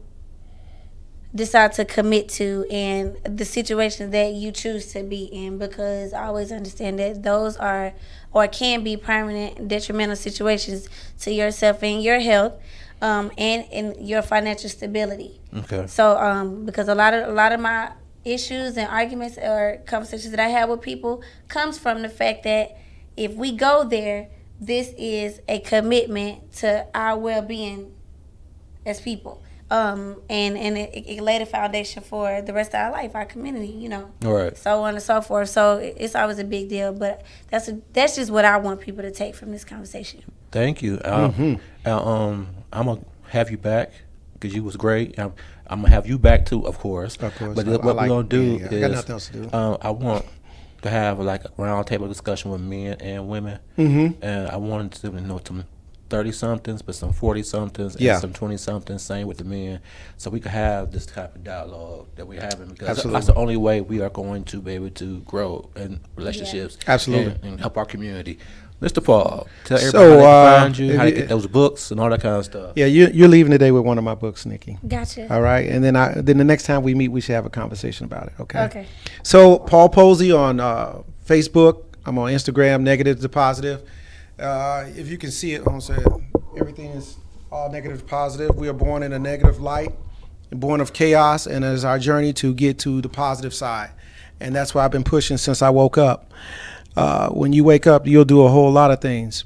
decide to commit to and the situations that you choose to be in, because I always understand that those are or can be permanent detrimental situations to yourself and your health. and in your financial stability. Okay. So because a lot of my issues and arguments or conversations that I have with people comes from the fact that if we go there, this is a commitment to our well-being as people. And it laid a foundation for the rest of our life, our community, you know. All right. So on and so forth. So it's always a big deal, but that's just what I want people to take from this conversation. Thank you. I'm gonna have you back because you was great. I'm gonna have you back too, of course. Of course. But what we're gonna do is I got nothing else to do. I want to have like a round table discussion with men and women, and I wanted to know some 30-somethings, but some 40-somethings, and some 20-somethings. Same with the men, so we could have this type of dialogue that we're having because that's the only way we are going to be able to grow in relationships, and help our community. Mr. Paul, tell everybody how to find you, how to get those books and all that kind of stuff. Yeah, you're leaving today with one of my books, Nikki. Gotcha. All right, and then the next time we meet, we should have a conversation about it. Okay. Okay. So Paul Posey on Facebook. I'm on Instagram, negative to positive. If you can see it, I'm saying everything is all negative to positive. We are born in a negative light, born of chaos, and it is our journey to get to the positive side. And that's why I've been pushing since I woke up. When you wake up, you'll do a whole lot of things.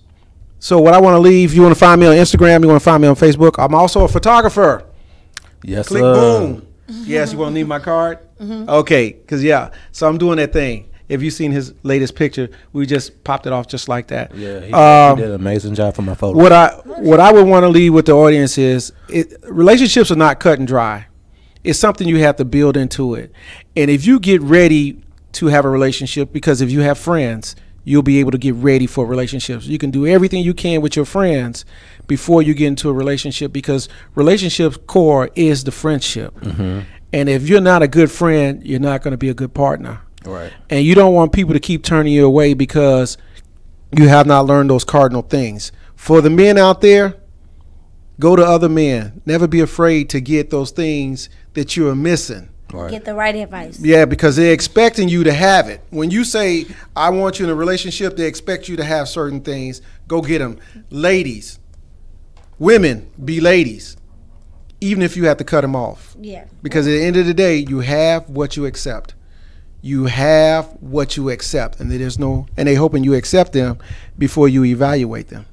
So what I want to leave, you want to find me on Instagram, you want to find me on Facebook. I'm also a photographer. Yes, Click boom. Yes, you want to leave my card? Okay, because so I'm doing that thing. If you've seen his latest picture, we just popped it off just like that. Yeah, he did an amazing job for my photo. What I would want to leave with the audience is relationships are not cut and dry. It's something you have to build into it. And if you get ready to have a relationship, because if you have friends, you'll be able to get ready for relationships. You can do everything you can with your friends before you get into a relationship, because relationships core is the friendship. And if you're not a good friend, you're not going to be a good partner. Right. And you don't want people to keep turning you away because you have not learned those cardinal things. For the men out there, go to other men. Never be afraid to get those things that you are missing. Right. Get the right advice. Yeah, because they're expecting you to have it. When you say, I want you in a relationship, they expect you to have certain things. Go get them. Ladies, women, be ladies, even if you have to cut them off. Yeah. Because at the end of the day, you have what you accept. You have what you accept, and they hoping you accept them before you evaluate them.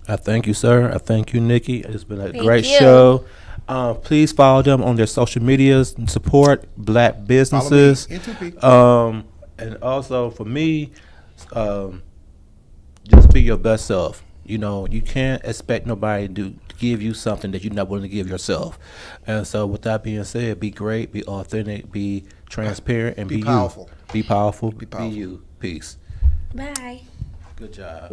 I thank you, sir. I thank you, Nikki. It's been a great show. Please follow them on their social medias and support Black businesses. And also for me, just be your best self. You know, you can't expect nobody to give you something that you're not willing to give yourself. And so with that being said, be great, be authentic, be transparent, and be powerful. You. Be powerful. Be you. Peace. Bye. Good job.